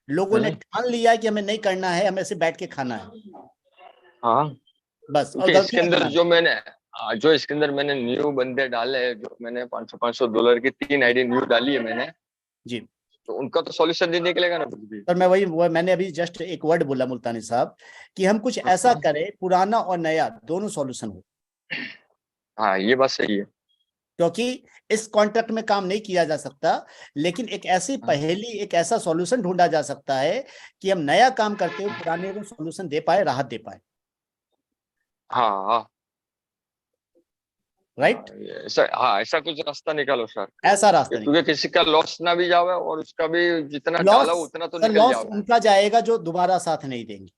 Speaker 1: लोगों ने ठान लिया है कि हमें नहीं करना है, हमें ऐसे बैठ के खाना है
Speaker 3: हाँ,
Speaker 1: बस, और
Speaker 3: क्योंकि इसके
Speaker 1: गलतियां
Speaker 3: अंदर
Speaker 1: करना है।
Speaker 3: जो मैंने जो इसके अंदर मैंने न्यू बंदे डाले हैं, जो मैंने $500 की 3 आईडी न्यू डाली है मैंने
Speaker 1: जी,
Speaker 3: तो उनका तो सॉल्यूशन नहीं निकलेगा ना कुछ भी।
Speaker 1: सर मैं वो मैंने अभी जस्ट एक वर्ड बोला मुल्तानी साहब कि हम कुछ ऐसा करें पुराना और नया दोनों सॉल्यूशन हो,
Speaker 3: हाँ ये बात सही है।
Speaker 1: क्योंकि इस कॉन्ट्रैक्ट में काम नहीं किया जा सकता, लेकिन एक ऐसी पहेली, एक ऐसा सॉल्यूशन ढूंढा जा सकता है कि हम नया काम करते हुए पुराने को सॉल्यूशन दे पाए, राहत दे पाए।
Speaker 3: हाँ हाँ
Speaker 1: राइट,
Speaker 3: ऐसा, हाँ ऐसा कुछ रास्ता निकालो सर,
Speaker 1: ऐसा रास्ता नहीं।
Speaker 3: क्योंकि किसी का लॉस ना भी जावे और उसका भी जितना
Speaker 1: लॉस,
Speaker 3: डाला उतना तो
Speaker 1: सर
Speaker 3: निकल
Speaker 1: लॉस
Speaker 3: जावे।
Speaker 1: उनका जाएगा जो दोबारा साथ नहीं देंगे,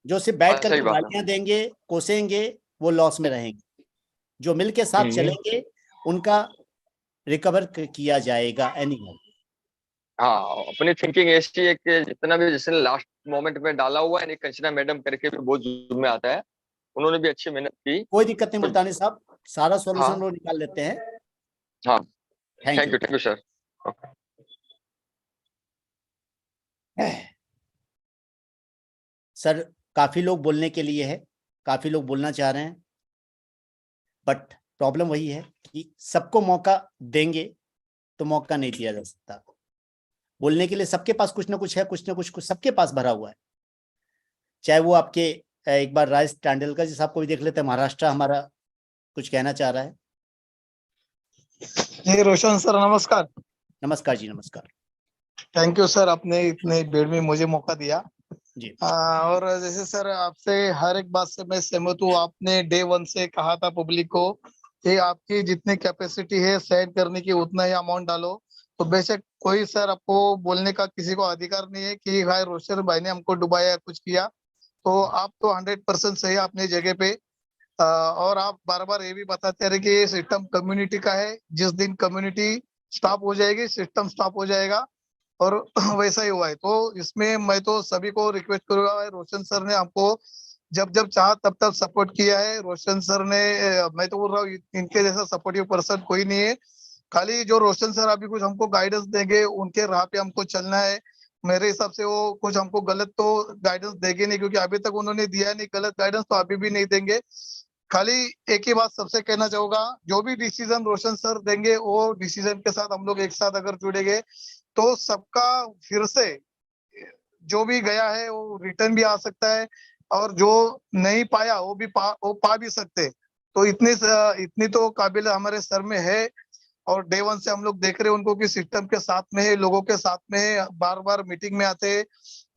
Speaker 1: जो सिर्फ बैठ
Speaker 3: सही
Speaker 1: करके
Speaker 3: बात है।
Speaker 1: गालियां देंगे, कोसेंगे, वो लॉस में रहेंगे। जो मिलके साथ चलेंगे उनका रिकवर किया जाएगा एनी हाउ।
Speaker 3: हाँ अपनी थिंकिंग ऐसी है कि जितना भी जैसे लास्ट मोमेंट में डाला हुआ है, कंचना मैडम करके भी बहुत जुर्म में आता है, उन्होंने भी अच्छी मेहनत की।
Speaker 1: कोई दिक्कत नहीं मुल्तानी साहब, सारा सॉल्यूशन
Speaker 3: हाँ
Speaker 1: वो निकाल लेते हैं।
Speaker 3: हाँ
Speaker 1: thank
Speaker 3: thank you sir.
Speaker 1: You. Sir काफी लोग बोलने के लिए है, काफी लोग बोलना चाह रहे हैं, बट प्रॉब्लम वही है कि सबको मौका देंगे तो मौका नहीं दिया जा सकता। बोलने के लिए सबके पास कुछ ना कुछ है, कुछ ना कुछ सबके पास भरा हुआ है। चाहे वो आपके एक बार राजेश टांडेलकर जी साहब को भी देख लेते हैं, महाराष्ट्र हमारा कुछ कहना चाह रहा है।
Speaker 6: जी रोशन सर नमस्कार।
Speaker 1: नमस्कार जी, नमस्कार।
Speaker 6: थैंक यू सर, आपने इतने भीड़ में मुझे मौका दिया
Speaker 1: जी।
Speaker 6: और जैसे सर आपसे हर एक बात से मैं सहमत हूँ। आपने डे 1 से कहा था पब्लिक को कि आपकी जितनी कैपेसिटी है सेट करने की उतना ही अमाउंट डालो, तो बेशक कोई सर आपको बोलने का किसी को अधिकार नहीं है कि भाई रोशन भाई ने हमको डुबाया कुछ किया। तो आप तो 100% सही अपनी जगह पे। और आप बार बार ये भी बताते रहे कि ये सिस्टम कम्युनिटी का है, जिस दिन कम्युनिटी स्टॉप हो जाएगी सिस्टम स्टॉप हो जाएगा, और वैसा ही हुआ है। तो इसमें मैं तो सभी को रिक्वेस्ट करूंगा, रोशन सर ने हमको जब जब चाहा तब तब सपोर्ट किया है। रोशन सर ने मैं तो बोल रहा हूँ इनके जैसा सपोर्टिव पर्सन कोई नहीं है। खाली जो रोशन सर अभी कुछ हमको गाइडेंस देंगे उनके राह पे हमको चलना है। मेरे हिसाब से वो कुछ हमको गलत तो गाइडेंस देंगे नहीं, क्योंकि अभी तक उन्होंने दिया नहीं गलत गाइडेंस, तो अभी भी नहीं देंगे। खाली एक ही बात सबसे कहना चाहूंगा, जो भी डिसीजन रोशन सर देंगे वो डिसीजन के साथ हम लोग एक साथ अगर जुड़ेंगे तो सबका फिर से जो भी गया है वो रिटर्न भी आ सकता है, और जो नहीं पाया वो भी पा भी सकते। तो इतनी तो काबिल हमारे सर में है। और डे 1 से हम लोग देख रहे हैं उनको कि सिस्टम के साथ में है, लोगों के साथ में है, बार बार मीटिंग में आते,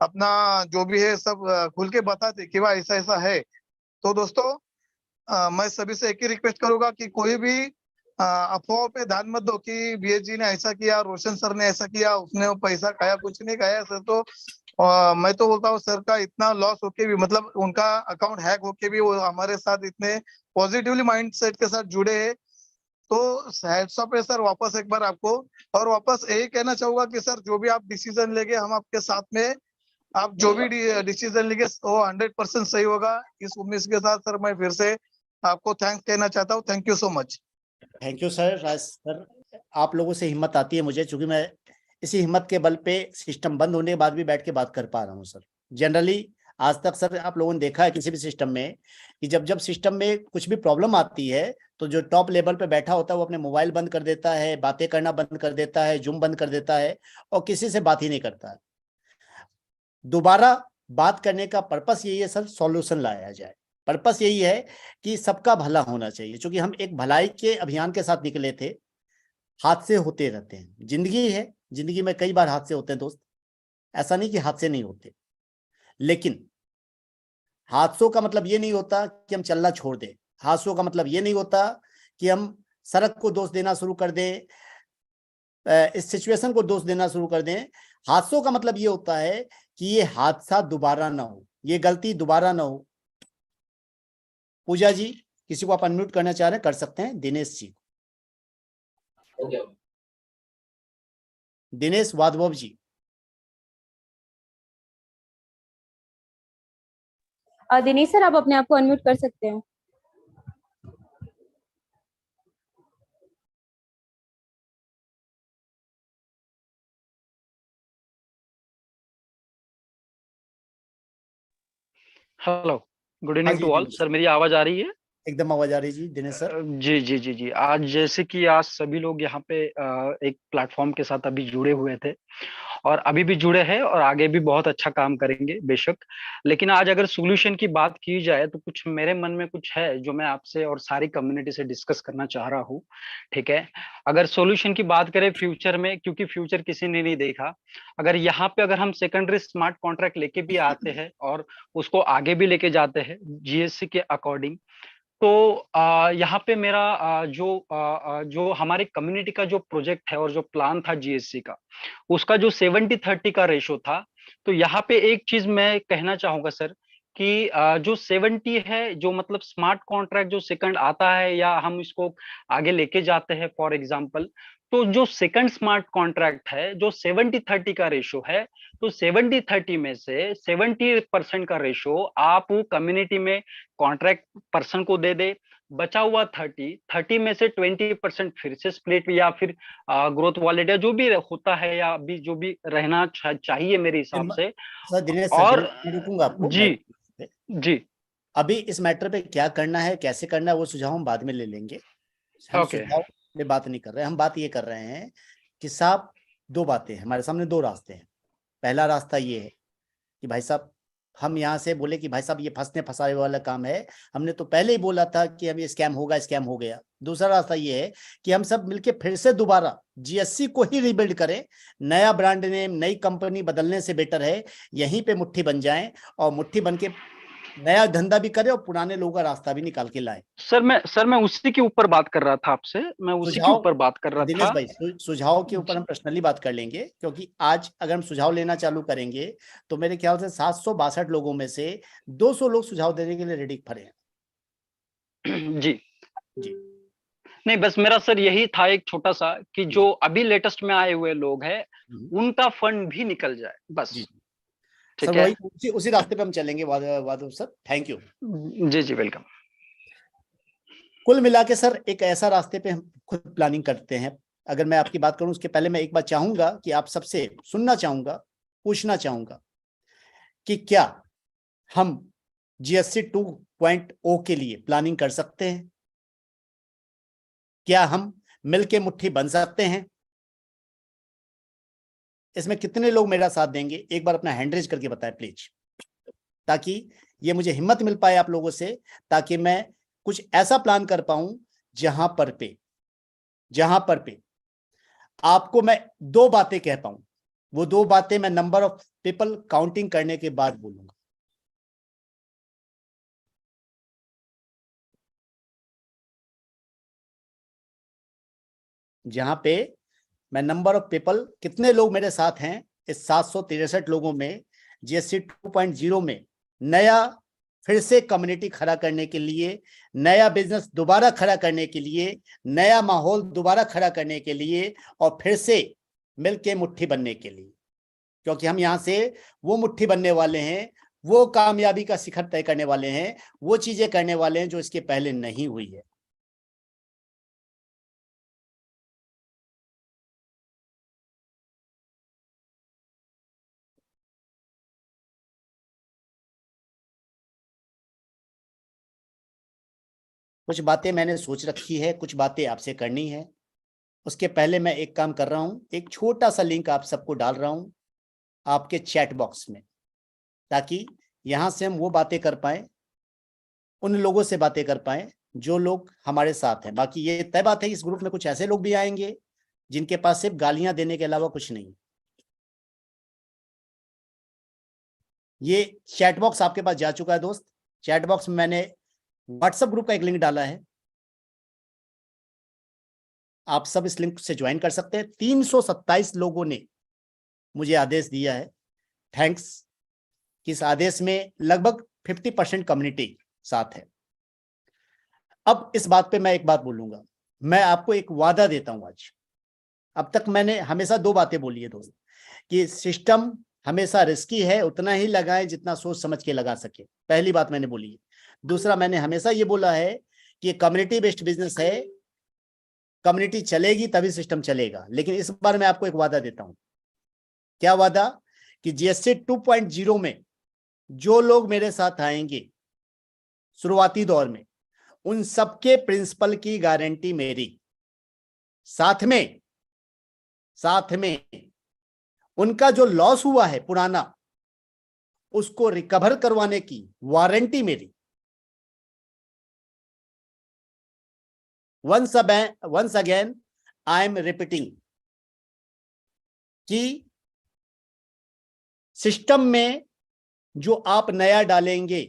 Speaker 6: अपना जो भी है सब खुल के बताते कि भाई ऐसा ऐसा है। तो दोस्तों मैं सभी से एक ही रिक्वेस्ट करूंगा कि कोई भी अफवाहों पे ध्यान मत दो कि बीएस जी ने ऐसा किया, रोशन सर ने ऐसा किया, उसने वो पैसा खाया, कुछ नहीं खाया सर। तो मैं तो बोलता हूँ सर का इतना लॉस होके भी, मतलब उनका अकाउंट हैक होके भी वो हमारे साथ इतने पॉजिटिवली माइंड सेट के साथ जुड़े हैं। तो हैट्स ऑफ है सर वापस एक बार आपको। और वापस यही कहना चाहूंगा कि सर जो भी आप डिसीजन लेंगे हम आपके साथ में, आप जो भी डिसीजन लेंगे वो 100% सही होगा। इस उम्मीद के साथ सर मैं फिर से आपको थैंक्स कहना चाहता हूँ। Thank you so much.
Speaker 1: Thank you sir. Raj sir, आप लोगों से हिम्मत आती है मुझे, क्योंकि मैं इसी हिम्मत के बल पे सिस्टम बंद होने के बाद भी बैठ के बात कर पा रहा हूँ सर। जनरली आज तक सर आप लोगों ने देखा है किसी भी सिस्टम में कि जब जब सिस्टम में कुछ भी प्रॉब्लम आती है तो जो टॉप लेवल पे बैठा होता है वो अपने मोबाइल बंद कर देता है, बातें करना बंद कर देता है, जूम बंद कर देता है और किसी से बात ही नहीं करता है। दोबारा बात करने का पर्पस यही है सर, सॉल्यूशन लाया जाए। पर्पस यही है कि सबका भला होना चाहिए, क्योंकि हम एक भलाई के अभियान के साथ निकले थे। हादसे होते रहते हैं, जिंदगी है, जिंदगी में कई बार हादसे होते हैं दोस्त, ऐसा नहीं कि हादसे नहीं होते, लेकिन हादसों का मतलब ये नहीं होता कि हम चलना छोड़ दें। हादसों का मतलब ये नहीं होता कि हम सड़क को दोष देना शुरू कर दें, इस सिचुएशन को दोष देना शुरू कर दें। हादसों का मतलब ये होता है कि ये हादसा दोबारा ना हो, ये गलती दोबारा ना हो। पूजा जी, किसी को आप अनम्यूट करना चाह रहे हैं कर सकते हैं। दिनेश जी, दिनेश वाधव जी।
Speaker 7: दिनेश सर आप अपने आप को अनम्यूट कर सकते हैं।
Speaker 8: हेलो, गुड
Speaker 1: हाँ
Speaker 8: इवनिंग
Speaker 1: जी
Speaker 8: टू ऑल।
Speaker 1: दिनेश।
Speaker 8: सर मेरी आवाज आ रही है?
Speaker 1: एकदम आवाज आ रही जी दिनेश सर।
Speaker 8: जी जी जी जी। आज जैसे कि आज सभी लोग यहाँ पे एक प्लेटफॉर्म के साथ अभी जुड़े हुए थे और अभी भी जुड़े हैं और आगे भी बहुत अच्छा काम करेंगे बेशक। लेकिन आज अगर सॉल्यूशन की बात की जाए तो कुछ मेरे मन में कुछ है जो मैं आपसे और सारी कम्युनिटी से डिस्कस करना चाह रहा हूँ। ठीक है, अगर सॉल्यूशन की बात करें फ्यूचर में, क्योंकि फ्यूचर किसी ने नहीं देखा, अगर यहाँ पे अगर हम सेकेंडरी स्मार्ट कॉन्ट्रैक्ट लेके भी आते हैं और उसको आगे भी लेके जाते हैं जीएससी के अकॉर्डिंग, तो यहाँ पे मेरा जो हमारे कम्युनिटी का जो प्रोजेक्ट है और जो प्लान था जीएससी का, उसका जो 70-30 का रेशो था। तो यहाँ पे एक चीज मैं कहना चाहूंगा सर कि जो 70 है, जो मतलब स्मार्ट कॉन्ट्रैक्ट जो सेकंड आता है या हम इसको आगे लेके जाते हैं फॉर एग्जांपल, तो जो सेकंड स्मार्ट कॉन्ट्रैक्ट है जो 70-30 का रेशो है, तो 70-30 में से 70% का रेशो आप कम्युनिटी में कॉन्ट्रैक्ट पर्सन को दे दे, बचा हुआ 30 में से 20% फिर से स्प्लिट या फिर ग्रोथ वॉलेट या जो भी होता है या अभी जो भी रहना चाहिए मेरे हिसाब से।
Speaker 1: सर दिनेश
Speaker 8: और
Speaker 1: सर, मैं रुकूंगा आपको
Speaker 8: जी जी
Speaker 1: अभी इस मैटर पे क्या करना है कैसे करना है वो सुझाव हम बाद में ले लेंगे। हम
Speaker 8: ओके
Speaker 1: सुझाव में बात नहीं कर रहे हैं, हम बात ये कर रहे हैं कि साहब दो बातें हैं हमारे सामने, दो रास्ते हैं। पहला रास्ता ये है कि भाई साहब हम यहाँ से बोले कि भाई साहब ये फंसने फंसाने वाला काम है, हमने तो पहले ही बोला था कि हम ये स्कैम होगा, स्कैम हो गया। दूसरा रास्ता ये है कि हम सब मिलके फिर से दोबारा जीएससी को ही रिबिल्ड करें, नया ब्रांड नेम नई कंपनी बदलने से बेटर है यहीं पे मुट्ठी बन जाएं और मुट्ठी बन के नया धंधा भी करें और पुराने लोगों का रास्ता भी निकाल के लाएं।
Speaker 8: सर मैं उसी के ऊपर बात कर रहा था आपसे, मैं उसी के
Speaker 1: सुझाव
Speaker 8: ऊपर बात कर रहा
Speaker 1: दिनेश
Speaker 8: था।
Speaker 1: भाई, सुझाव के ऊपर हम पर्सनली बात कर लेंगे, क्योंकि आज अगर हम सुझाव लेना चालू करेंगे तो मेरे ख्याल से 762 लोगों में से 200 लोग सुझाव देने के लिए रेडी खड़े हैं।
Speaker 8: जी
Speaker 1: जी
Speaker 8: नहीं, बस मेरा सर यही था एक छोटा सा कि जो अभी लेटेस्ट में आए हुए लोग हैं उनका फंड भी निकल जाए बस।
Speaker 1: जी
Speaker 8: ठीक
Speaker 1: सर,
Speaker 8: है,
Speaker 1: वही उसी रास्ते पे हम चलेंगे। वादव सर, थैंक यू।
Speaker 8: जी जी वेलकम।
Speaker 1: कुल मिला के सर एक ऐसा रास्ते पे हम खुद प्लानिंग करते हैं। अगर मैं आपकी बात करूं उसके पहले मैं एक बात चाहूंगा कि आप सबसे सुनना चाहूंगा, पूछना चाहूंगा कि क्या हम जीएससी 2.0 के लिए प्लानिंग कर सकते हैं? क्या हम मिलके मुट्ठी बन सकते हैं? इसमें कितने लोग मेरा साथ देंगे? एक बार अपना हैंड रेज करके बताएं प्लीज, ताकि ये मुझे हिम्मत मिल पाए आप लोगों से, ताकि मैं कुछ ऐसा प्लान कर पाऊं जहां पर पे आपको मैं दो बातें कह पाऊं। वो दो बातें मैं नंबर ऑफ पीपल काउंटिंग करने के बाद बोलूंगा। जहां पे मैं नंबर ऑफ पीपल, कितने लोग मेरे साथ हैं इस 763 लोगों में जीएससी 2.0 में नया फिर से कम्युनिटी खड़ा करने के लिए, नया बिजनेस दोबारा खड़ा करने के लिए, नया माहौल दोबारा खड़ा करने के लिए और फिर से मिलके मुट्ठी बनने के लिए। क्योंकि हम यहां से वो मुट्ठी बनने वाले हैं, वो कामयाबी का शिखर तय करने वाले हैं, वो चीजें करने वाले हैं जो इसके पहले नहीं हुई है। कुछ बातें मैंने सोच रखी है, कुछ बातें आपसे करनी है। उसके पहले मैं एक काम कर रहा हूं, एक छोटा सा लिंक आप सबको डाल रहा हूं आपके चैट बॉक्स में, ताकि यहां से हम वो बातें कर पाए, उन लोगों से बातें कर पाए जो लोग हमारे साथ हैं। बाकी ये तय बात है कि इस ग्रुप में कुछ ऐसे लोग भी आएंगे जिनके पास सिर्फ गालियां देने के अलावा कुछ नहीं। ये चैट बॉक्स आपके पास जा चुका है दोस्त। चैट बॉक्स में मैंने व्हाट्सएप ग्रुप का एक लिंक डाला है, आप सब इस लिंक से ज्वाइन कर सकते हैं। 327 लोगों ने मुझे आदेश दिया है, थैंक्स। कि इस आदेश में लगभग 50% कम्युनिटी साथ है। अब इस बात पे मैं एक बात बोलूंगा, मैं आपको एक वादा देता हूं आज। अब तक मैंने हमेशा दो बातें बोली है दोस्त, कि सिस्टम हमेशा रिस्की है, उतना ही लगाएं जितना सोच समझ के लगा सके। पहली बात मैंने बोली है। दूसरा, मैंने हमेशा ये बोला है कि कम्युनिटी बेस्ड बिजनेस है, कम्युनिटी चलेगी तभी सिस्टम चलेगा। लेकिन इस बार मैं आपको एक वादा देता हूं। क्या वादा? कि जीएसटी 2.0 में जो लोग मेरे साथ आएंगे शुरुआती दौर में, उन सबके प्रिंसिपल की गारंटी मेरी, साथ में उनका जो लॉस हुआ है पुराना, उसको रिकवर करवाने की वारंटी मेरी। Once again I am repeating कि सिस्टम में जो आप नया डालेंगे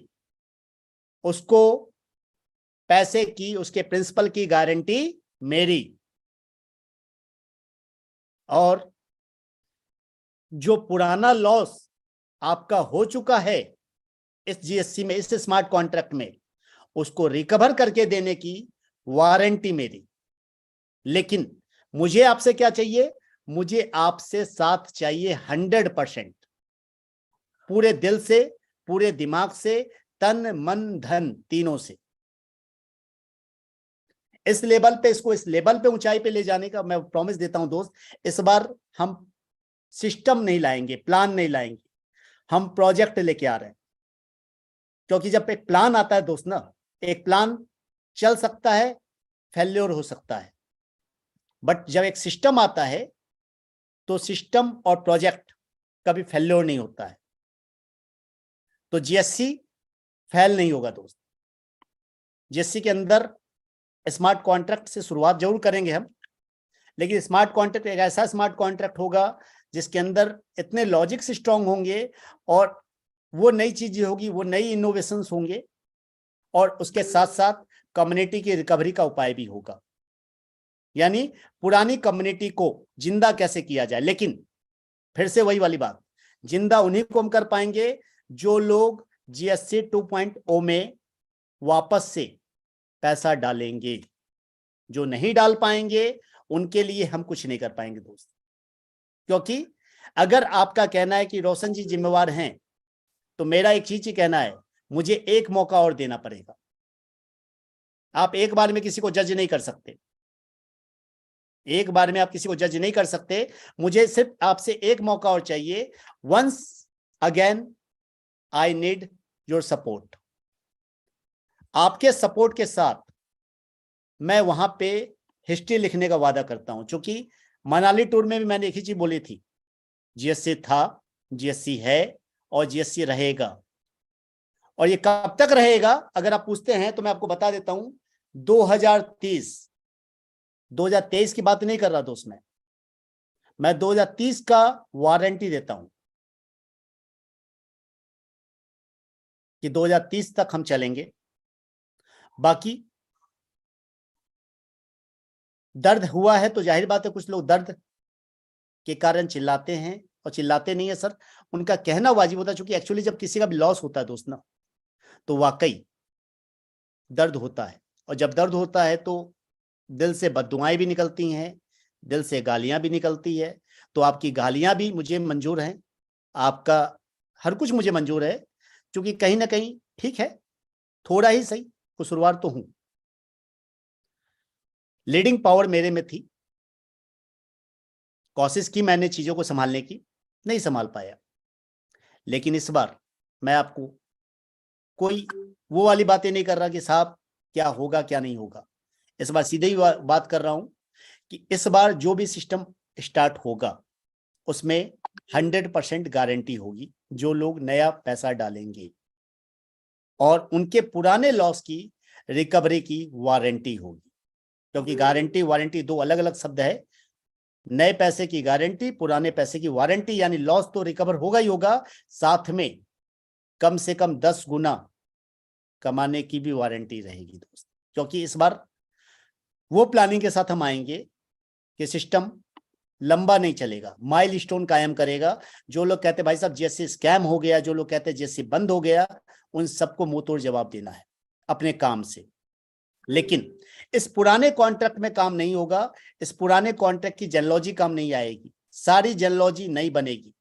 Speaker 1: उसको पैसे की, उसके प्रिंसिपल की गारंटी मेरी। और जो पुराना लॉस आपका हो चुका है इस जीएससी में, इस स्मार्ट कॉन्ट्रैक्ट में, उसको रिकवर करके देने की वारंटी मेरी। लेकिन मुझे आपसे क्या चाहिए? मुझे आपसे साथ चाहिए 100%, पूरे दिल से, पूरे दिमाग से, तन मन धन तीनों से। इस लेवल पे, इसको इस लेवल पे, ऊंचाई पे ले जाने का मैं प्रॉमिस देता हूं दोस्त। इस बार हम सिस्टम नहीं लाएंगे, प्लान नहीं लाएंगे, हम प्रोजेक्ट लेके आ रहे हैं। क्योंकि जब एक प्लान आता है दोस्त ना, एक प्लान चल सकता है, फेल्योर हो सकता है, बट जब एक सिस्टम आता है तो सिस्टम और प्रोजेक्ट कभी फेल्योर नहीं होता है। तो जीएससी फेल नहीं होगा दोस्त। जीएससी के अंदर स्मार्ट कॉन्ट्रैक्ट से शुरुआत जरूर करेंगे हम, लेकिन स्मार्ट कॉन्ट्रैक्ट एक ऐसा स्मार्ट कॉन्ट्रैक्ट होगा जिसके अंदर इतने लॉजिक्स स्ट्रांग होंगे, और वो नई चीजें होगी, वो नई इनोवेशंस होंगे, और उसके साथ साथ कम्युनिटी की रिकवरी का उपाय भी होगा। यानी पुरानी कम्युनिटी को जिंदा कैसे किया जाए। लेकिन फिर से वही वाली बात, जिंदा उन्हीं को हम कर पाएंगे जो लोग जीएससी 2.0 में वापस से पैसा डालेंगे। जो नहीं डाल पाएंगे उनके लिए हम कुछ नहीं कर पाएंगे दोस्त। क्योंकि अगर आपका कहना है कि रोशन जी जिम्मेवार हैं, तो मेरा एक चीज ही कहना है, मुझे एक मौका और देना पड़ेगा। आप एक बार में किसी को जज नहीं कर सकते, एक बार में आप किसी को जज नहीं कर सकते। मुझे सिर्फ आपसे एक मौका और चाहिए। Once again I need your support. आपके सपोर्ट के साथ मैं वहां पे हिस्ट्री लिखने का वादा करता हूं। क्योंकि मनाली टूर में भी मैंने एक ही चीज बोली थी, जीएससी था, जीएससी है और जीएससी रहेगा। और ये कब तक रहेगा अगर आप पूछते हैं तो मैं आपको बता देता हूं, 2023 की बात नहीं कर रहा दोस्त। मैं 2030 का वारंटी देता हूं कि 2030 तक हम चलेंगे। बाकी दर्द हुआ है तो जाहिर बात है कुछ लोग दर्द के कारण चिल्लाते हैं, और चिल्लाते नहीं है सर, उनका कहना वाजिब होता है। क्योंकि एक्चुअली जब किसी का भी लॉस होता है दोस्त ना, तो वाकई दर्द होता है, और जब दर्द होता है तो दिल से बद्दुआएं भी निकलती हैं, दिल से गालियां भी निकलती है। तो आपकी गालियां भी मुझे मंजूर हैं, आपका हर कुछ मुझे मंजूर है। क्योंकि कहीं ना कहीं ठीक है, थोड़ा ही सही कसूरवार तो हूं। लीडिंग पावर मेरे में थी, कोशिश की मैंने चीजों को संभालने की, नहीं संभाल पाया। लेकिन इस बार मैं आपको कोई वो वाली बातें नहीं कर रहा कि साहब क्या होगा क्या नहीं होगा। इस बार सीधे ही बात कर रहा हूं कि इस बार जो भी सिस्टम स्टार्ट होगा उसमें 100% गारंटी होगी। जो लोग नया पैसा डालेंगे और उनके पुराने लॉस की रिकवरी की वारंटी होगी। क्योंकि गारंटी वारंटी दो अलग अलग शब्द है। नए पैसे की गारंटी, पुराने पैसे की वारंटी। यानी लॉस तो रिकवर होगा ही होगा, साथ में कम से कम 10 गुना कमाने की भी वारंटी रहेगी दोस्त। क्योंकि इस बार वो प्लानिंग के साथ हम आएंगे कि सिस्टम लंबा नहीं चलेगा, माइलस्टोन कायम करेगा। जो लोग कहते भाई साहब जीएससी स्कैम हो गया, जो लोग कहते जीएससी बंद हो गया, उन सबको मुंह तोड़ जवाब देना है अपने काम से। लेकिन इस पुराने कॉन्ट्रैक्ट में काम नहीं होगा, इस पुराने कॉन्ट्रैक्ट की जनलॉजी काम नहीं आएगी, सारी जनलॉजी नई बनेगी।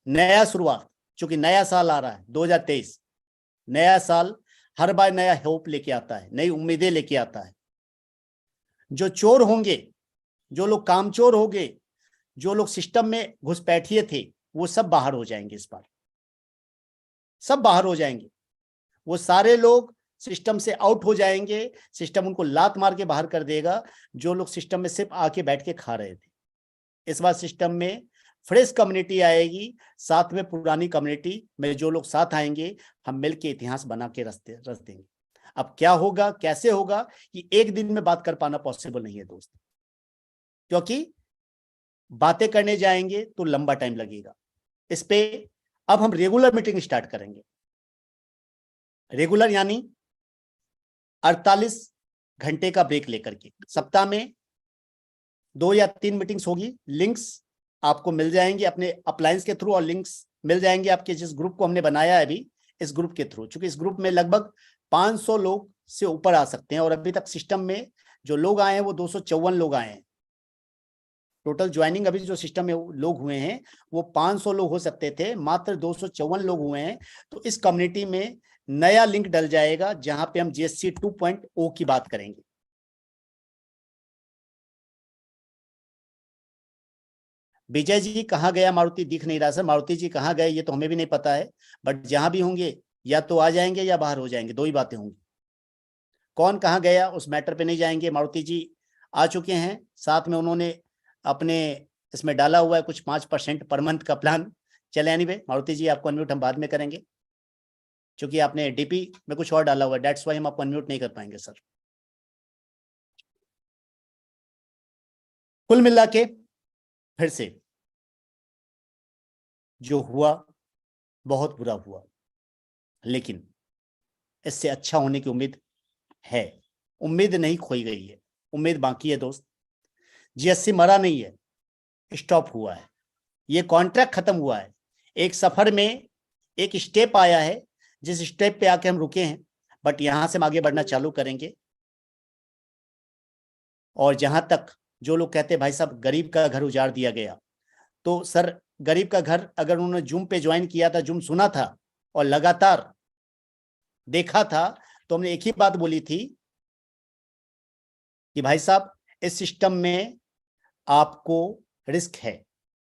Speaker 1: नया शुरुआत, चूंकि नया साल आ रहा है 2023, नया साल हर बार नया होप लेके आता है, नई उम्मीदें लेके आता है। जो चोर होंगे, जो लोग कामचोर होंगे, जो लोग सिस्टम में घुसपैठिए थे, वो सब बाहर हो जाएंगे। इस बार सब बाहर हो जाएंगे। वो सारे लोग सिस्टम से आउट हो जाएंगे, सिस्टम उनको लात मार के बाहर कर देगा, जो लोग सिस्टम में सिर्फ आके बैठ के खा रहे थे। इस बार सिस्टम में फ्रेश कम्युनिटी आएगी, साथ में पुरानी कम्युनिटी में जो लोग साथ आएंगे, हम मिलके इतिहास बना के रस देंगे। अब क्या होगा, कैसे होगा, कि एक दिन में बात कर पाना पॉसिबल नहीं है दोस्त, क्योंकि बातें करने जाएंगे तो लंबा टाइम लगेगा। इस पे अब हम रेगुलर मीटिंग स्टार्ट करेंगे। रेगुलर यानी 48 घंटे का ब्रेक लेकर के सप्ताह में 2 या 3 मीटिंग्स होगी। लिंक्स आपको मिल जाएंगे अपने अप्लायंस के थ्रू, और लिंक्स मिल जाएंगे आपके जिस ग्रुप को हमने बनाया है अभी, इस ग्रुप के थ्रू। चूंकि इस ग्रुप में लगभग 500 लोग से ऊपर आ सकते हैं, और अभी तक सिस्टम में जो लोग आए हैं वो 254 लोग आए हैं। टोटल ज्वाइनिंग अभी जो सिस्टम में लोग हुए हैं वो 500 लोग हो सकते थे, मात्र 254 लोग हुए हैं। तो इस कम्युनिटी में नया लिंक डल जाएगा जहां पे हम GSC 2.0 की बात करेंगे। विजय जी कहाँ गया मारुति, दिख नहीं रहा सर। मारुति जी कहाँ गए ये तो हमें भी नहीं पता है, बट जहां भी होंगे या तो आ जाएंगे या बाहर हो जाएंगे, 2 ही बातें होंगी। कौन कहाँ गया उस मैटर पे नहीं जाएंगे। मारुति जी आ चुके हैं, साथ में उन्होंने अपने इसमें डाला हुआ है कुछ 5% पर मंथ का प्लान। चले एनीवे, मारुति जी आपको अनम्यूट हम बाद में करेंगे, क्योंकि आपने डीपी में कुछ और डाला हुआ है, दैट्स व्हाई हम आपको अनम्यूट नहीं कर पाएंगे सर। कुल मिला के फिर से जो हुआ बहुत बुरा हुआ, लेकिन इससे अच्छा होने की उम्मीद है। उम्मीद नहीं खोई गई है, उम्मीद बाकी है दोस्त। GSC मरा नहीं है, स्टॉप हुआ है। ये कॉन्ट्रैक्ट खत्म हुआ है। एक सफर में एक स्टेप आया है, जिस स्टेप पे आके हम रुके हैं, बट यहां से हम आगे बढ़ना चालू करेंगे। और जहां तक जो लोग कहते हैं भाई साहब गरीब का घर उजाड़ दिया गया, तो सर गरीब का घर अगर उन्होंने जूम पे ज्वाइन किया था, जूम सुना था और लगातार देखा था, तो हमने एक ही बात बोली थी कि भाई साहब इस सिस्टम में आपको रिस्क है।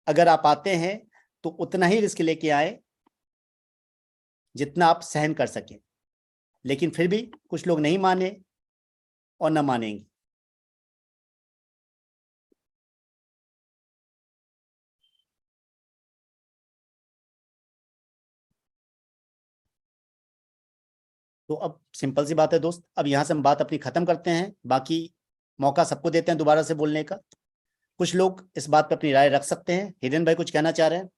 Speaker 1: अगर आप आते हैं तो उतना ही रिस्क लेके आए जितना आप सहन कर सकें। लेकिन फिर भी कुछ लोग नहीं माने और न मानेंगे। तो अब सिंपल सी बात है दोस्त, अब यहां से हम बात अपनी खत्म करते हैं। बाकी मौका सबको देते हैं दोबारा से बोलने का। कुछ लोग इस बात पे अपनी राय रख सकते हैं। हिरेन भाई कुछ कहना चाह रहे हैं?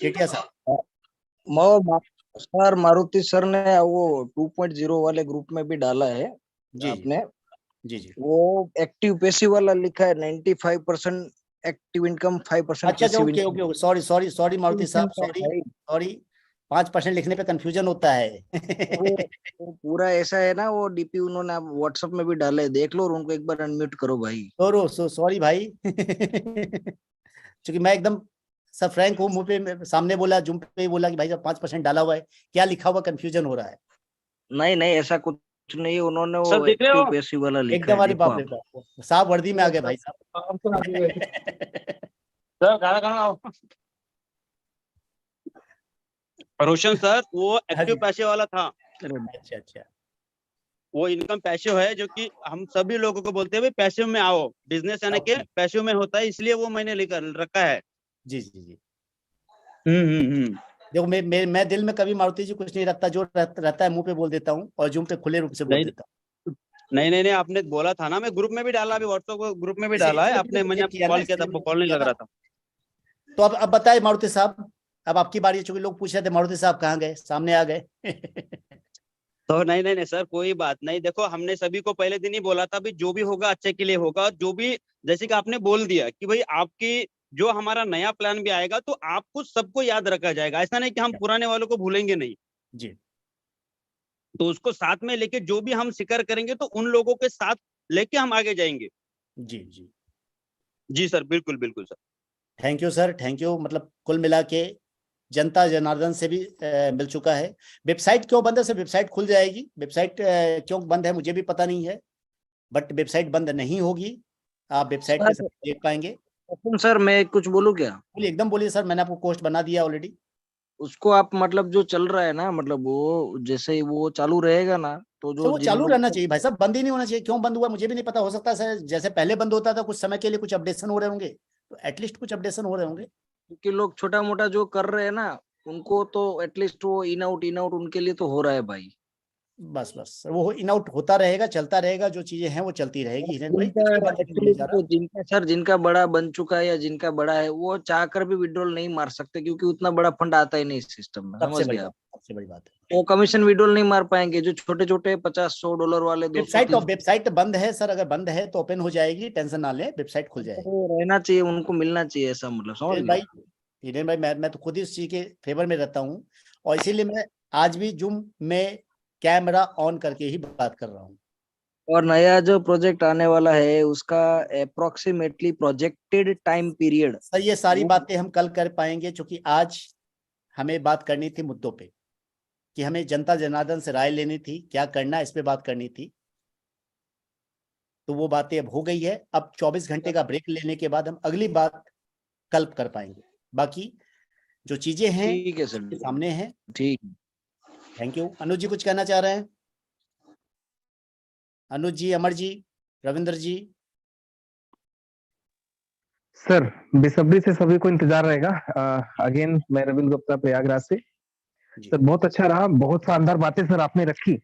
Speaker 1: Katia sir.
Speaker 9: Sir Maruti sir ने वो 2.0 वाले ग्रुप में भी डाला है
Speaker 1: जी
Speaker 9: आपने।
Speaker 1: जी
Speaker 9: वो एक्टिव पैसिव वाला लिखा है 95% एक्टिव इनकम, 5%
Speaker 1: अच्छा
Speaker 9: passive
Speaker 1: okay
Speaker 9: income.
Speaker 1: Okay, sorry Maruti साहब, सॉरी 5% लिखने पे कंफ्यूजन होता है।
Speaker 9: वो पूरा ऐसा है ना, वो डीपी उन्होंने व्हाट्सएप में भी डाला है, देख लो और उनको एक बार अनम्यूट करो भाई।
Speaker 1: सॉरी भाई। क्योंकि मैं एकदम सर फ्रैंक हूँ, मुंह पे सामने बोला, जूम पे ही बोला कि भाई साहब 5% डाला हुआ है, क्या लिखा हुआ कंफ्यूजन हो रहा है।
Speaker 9: नहीं ऐसा कुछ नहीं, उन्होंने
Speaker 10: सर
Speaker 9: वो
Speaker 10: देख रहे
Speaker 9: एक्टिव
Speaker 10: हो?
Speaker 9: पैसिव वाला लिखा
Speaker 1: एकदम
Speaker 9: है,
Speaker 1: वाली
Speaker 9: देखो
Speaker 1: बाप रे
Speaker 9: आप।
Speaker 1: बाप, साहब वर्दी में आ गए भाई साहब।
Speaker 10: सर खाना खाना रोशन सर वो एक्टिव पैसे वाला था।
Speaker 1: अच्छा
Speaker 10: वो इनकम पैसिव है, जो कि हम सभी लोगों को बोलते हैं भाई पैसिव में आओ, बिजनेस यानी कि पैसिव में होता है, इसलिए वो मैंने लेकर रखा है।
Speaker 1: जी।
Speaker 10: हम्म।
Speaker 1: देखो मैं दिल में कभी मारुति जी कुछ नहीं रखता, जो रहता है मुंह पे बोल देता हूँ और जूम पे खुले रूप से बोल देता हूँ।
Speaker 10: नहीं आपने बोला था ना, मैं ग्रुप में भी डाला, अभी व्हाट्सएप ग्रुप में भी डाला है आपने, मैंने आपको कॉल किया था, आपको कॉल नहीं लग रहा था।
Speaker 1: तो अब बताए मारुति साहब, अब आपकी बारी है। चूंकि लोग पूछ रहे थे मारुति साहब कहाँ गए, सामने आ गए।
Speaker 10: तो नहीं सर कोई बात नहीं। देखो हमने सभी को पहले दिन ही बोला था भाई जो भी होगा अच्छे के लिए होगा, जो भी जैसे कि आपने बोल दिया कि भाई आपकी जो हमारा नया प्लान भी आएगा तो आपको सबको याद रखा जाएगा, ऐसा नहीं कि हम पुराने वालों को भूलेंगे नहीं
Speaker 1: जी।
Speaker 10: तो उसको साथ में लेके जो भी हम जिक्र करेंगे तो उन लोगों के साथ लेके हम आगे जाएंगे। जी सर, बिल्कुल sir.
Speaker 1: Thank you sir, thank you. मतलब कुल मिला के जनता जनार्दन से भी मिल चुका है। वेबसाइट क्यों बंद है सर? वेबसाइट खुल जाएगी। वेबसाइट क्यों बंद है मुझे भी पता नहीं है, बट वेबसाइट बंद नहीं होगी, आप वेबसाइट पे सब देख पाएंगे।
Speaker 9: सर मैं कुछ बोलूं क्या?
Speaker 1: बोलिए, एकदम बोलिए सर, मैंने आपको पोस्ट बना दिया ऑलरेडी।
Speaker 9: उसको आप मतलब जो चल रहा है ना, मतलब वो जैसे ही वो चालू रहेगा ना, तो
Speaker 1: तो
Speaker 9: जो
Speaker 1: वो
Speaker 9: जिन
Speaker 1: चालू
Speaker 9: लोग
Speaker 1: रहना चाहिए भाई साहब, बंद ही नहीं होना चाहिए। क्यों बंद हुआ मुझे भी नहीं पता, हो सकता है सर जैसे पहले बंद होता था कुछ समय के लिए कुछ अपडेशन हो रहे होंगे, तो एटलीस्ट कुछ अपडेशन हो रहे होंगे।
Speaker 9: क्योंकि लोग छोटा मोटा जो कर रहे हैं ना, उनको तो एटलीस्ट वो इन आउट उनके लिए तो हो रहा है भाई।
Speaker 1: बस बस वो इन आउट होता रहेगा, चलता रहेगा, जो चीजें हैं वो चलती रहेगी हिरेन भाई,
Speaker 9: जिनका
Speaker 1: पिछली बार नहीं बोलने
Speaker 9: एक्चुअली
Speaker 1: जा रहा।
Speaker 9: जिनका सर जिनका बड़ा बन चुका है या जिनका बड़ा है, वो चाहकर भी विड्रॉल नहीं मार सकते, क्योंकि उतना बड़ा फंड आता ही नहीं इस सिस्टम में,
Speaker 1: सबसे
Speaker 9: समझ
Speaker 1: बड़ी
Speaker 9: गए
Speaker 1: बात,
Speaker 9: आप।
Speaker 1: सबसे बड़ी बात है।
Speaker 9: वो कमीशन विड्रॉल नहीं मार पाएंगे, जो छोटे छोटे $50-100 वाले 200
Speaker 1: वेबसाइट, और
Speaker 9: 300
Speaker 1: वेबसाइट बंद है सर, अगर बंद है तो ओपन हो जाएगी, टेंशन ना लें, वेबसाइट खुल जाएगी।
Speaker 9: रहना चाहिए, उनको मिलना चाहिए ऐसा, मतलब समझ
Speaker 1: हिरेन
Speaker 9: गए।
Speaker 1: भाई, हिरेन भाई मैं तो खुद इस चीज के फेवर में रहता हूँ, और इसीलिए मैं आज भी जूम में कैमरा ऑन करके ही बात कर रहा हूँ।
Speaker 9: और नया जो प्रोजेक्ट आने वाला है उसका approximately projected time period,
Speaker 1: sir ये सारी
Speaker 9: वो
Speaker 1: बातें हम कल कर पाएंगे, क्योंकि आज हमें बात करनी थी मुद्दों पे, कि हमें जनता जनार्दन से राय लेनी थी, क्या करना है इस पे बात करनी थी। तो वो बातें अब हो गई है, अब 24 घंटे का ब्रेक लेने के बाद हम अगली बात कल कर पाएंगे। बाकी जो चीजें हैं
Speaker 9: ठीक है सर,
Speaker 1: के सामने हैं।
Speaker 9: ठीक।
Speaker 1: Thank you. अनुज जी कुछ कहना चाह रहे हैं? अनुज जी, अमर जी, रविंद्र जी।
Speaker 2: सर बेसब्री से सभी को इंतजार रहेगा। अगेन मैं रविंद्र गुप्ता प्रयागराज से। सर बहुत अच्छा रहा, बहुत शानदार बातें सर आपने रखी।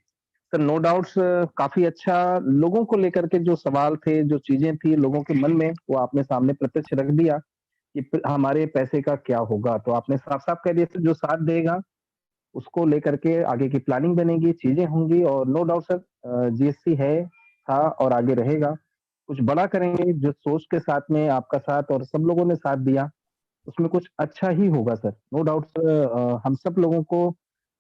Speaker 2: सर नो डाउट्स काफी अच्छा, लोगों को लेकर के जो सवाल थे, जो चीजें थी लोगों के मन में, वो आपने सामने प्रत्यक्ष रख दिया कि हमारे पैसे का क्या होगा। तो आपने साफ साफ कह दिया सर, जो साथ देगा उसको लेकर के आगे की प्लानिंग बनेगी, चीजें होंगी। और नो डाउट सर जीएसटी है, था और आगे रहेगा, कुछ बड़ा करेंगे। जो सोच के साथ में आपका साथ और सब लोगों ने साथ दिया, उसमें कुछ अच्छा ही होगा सर, नो डाउट सर। हम सब लोगों को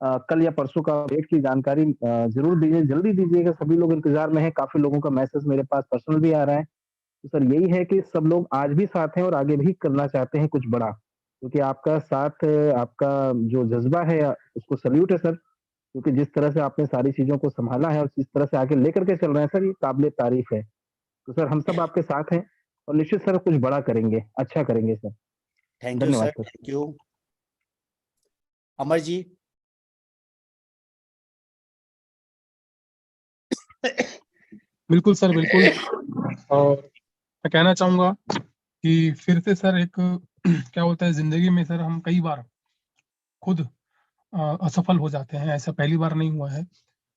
Speaker 2: कल या परसों का डेट की जानकारी जरूर दीजिए, जल्दी दीजिएगा। सभी लोग इंतजार में हैं, काफी लोगों का मैसेज मेरे पास पर्सनल भी आ रहा है। तो सर यही है कि सब लोग आज भी साथ हैं और आगे भी करना चाहते हैं कुछ बड़ा, क्योंकि आपका साथ, आपका जो जज्बा है उसको सल्यूट है सर। क्योंकि जिस तरह से आपने सारी चीजों को संभाला है और जिस तरह से आगे लेकर के चल रहे हैं सर, ये काबिल तारीफ है। तो सर हम सब आपके साथ हैं और निश्चित सर कुछ बड़ा करेंगे, अच्छा करेंगे सर।
Speaker 1: थैंक यू
Speaker 2: धन्यवाद
Speaker 1: sir,
Speaker 2: sir.
Speaker 1: Thank you. Amar ji.
Speaker 11: बिल्कुल सर, बिल्कुल। और मैं कहना चाहूंगा कि फिर से सर एक क्या होता है जिंदगी में सर, हम कई बार खुद असफल हो जाते हैं, ऐसा पहली बार नहीं हुआ है।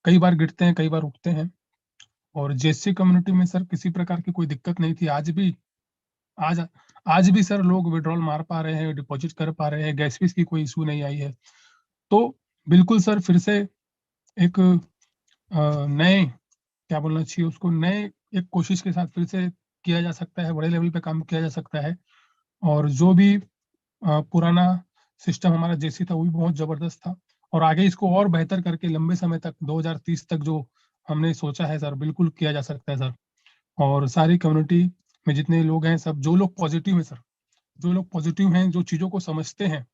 Speaker 11: कई बार गिरते हैं, कई बार उठते हैं। और जेसी कम्युनिटी में सर किसी प्रकार की कोई दिक्कत नहीं थी। आज आज भी सर लोग विड्रॉल मार पा रहे हैं, डिपॉजिट कर पा रहे हैं, गैस फीस की कोई इशू नहीं आई है। तो बिल्कुल सर फिर से एक नए, क्या बोलना चाहिए उसको, नए एक कोशिश के साथ फिर से किया जा सकता है, बड़े लेवल पे काम किया जा सकता है। और जो भी पुराना सिस्टम हमारा जेसी था वो भी बहुत जबरदस्त था, और आगे इसको और बेहतर करके लंबे समय तक 2030 तक जो हमने सोचा है सर, बिल्कुल किया जा सकता है सर। और सारी कम्युनिटी में जितने लोग हैं, सब जो लोग पॉजिटिव हैं सर, जो लोग पॉजिटिव हैं, जो चीजों को समझते हैं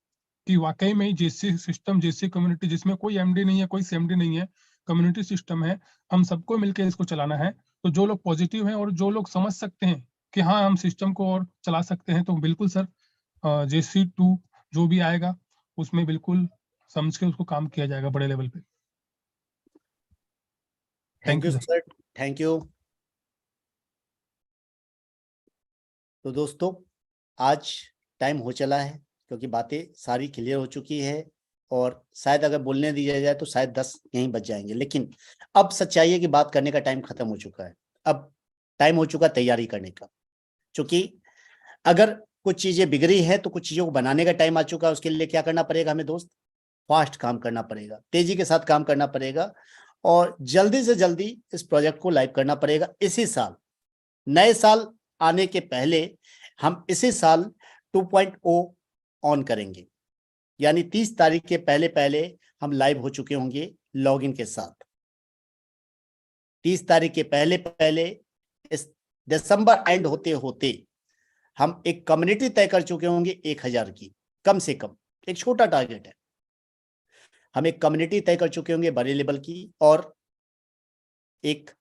Speaker 11: कि वाकई में ही जेसी सिस्टम, जेसी कम्युनिटी जिसमें कोई एमडी नहीं है, कोई सीएमडी नहीं है, कम्युनिटी सिस्टम है, हम सबको मिलकर इसको चलाना है। तो जो लोग पॉजिटिव हैं और जो लोग समझ सकते हैं कि हाँ हम सिस्टम को और चला सकते हैं, तो बिल्कुल सर JC2 जो भी आएगा उसमें बिल्कुल समझ के उसको काम किया जाएगा बड़े लेवल पे।
Speaker 1: Thank you sir, thank you. तो दोस्तों आज टाइम हो चला है, क्योंकि बातें सारी क्लियर हो चुकी है, और शायद अगर बोलने दिया जाए तो शायद 10 यहीं बच जाएंगे, लेकिन अब सच्चाई है कि बात करने का टाइम खत्म हो चुका है। अब टाइम हो चुका तैयारी करने का, क्योंकि अगर कुछ चीजें बिगड़ी है तो कुछ चीजों को बनाने का टाइम आ चुका है। उसके लिए क्या करना पड़ेगा हमें दोस्त? फास्ट काम करना पड़ेगा, तेजी के साथ काम करना पड़ेगा, और जल्दी से जल्दी इस प्रोजेक्ट को लाइव करना पड़ेगा। इसी साल, नए साल आने के पहले हम इसी साल 2.0 ऑन करेंगे, यानी 30 तारीख के पहले पहले हम लाइव हो चुके होंगे लॉगिन के साथ। 30 तारीख के पहले पहले, इस दिसंबर एंड होते होते हम एक कम्युनिटी तय कर चुके होंगे 1000 की, कम से कम। एक छोटा टारगेट है, हम एक कम्युनिटी तय कर चुके होंगे बड़े लेवल की, और एक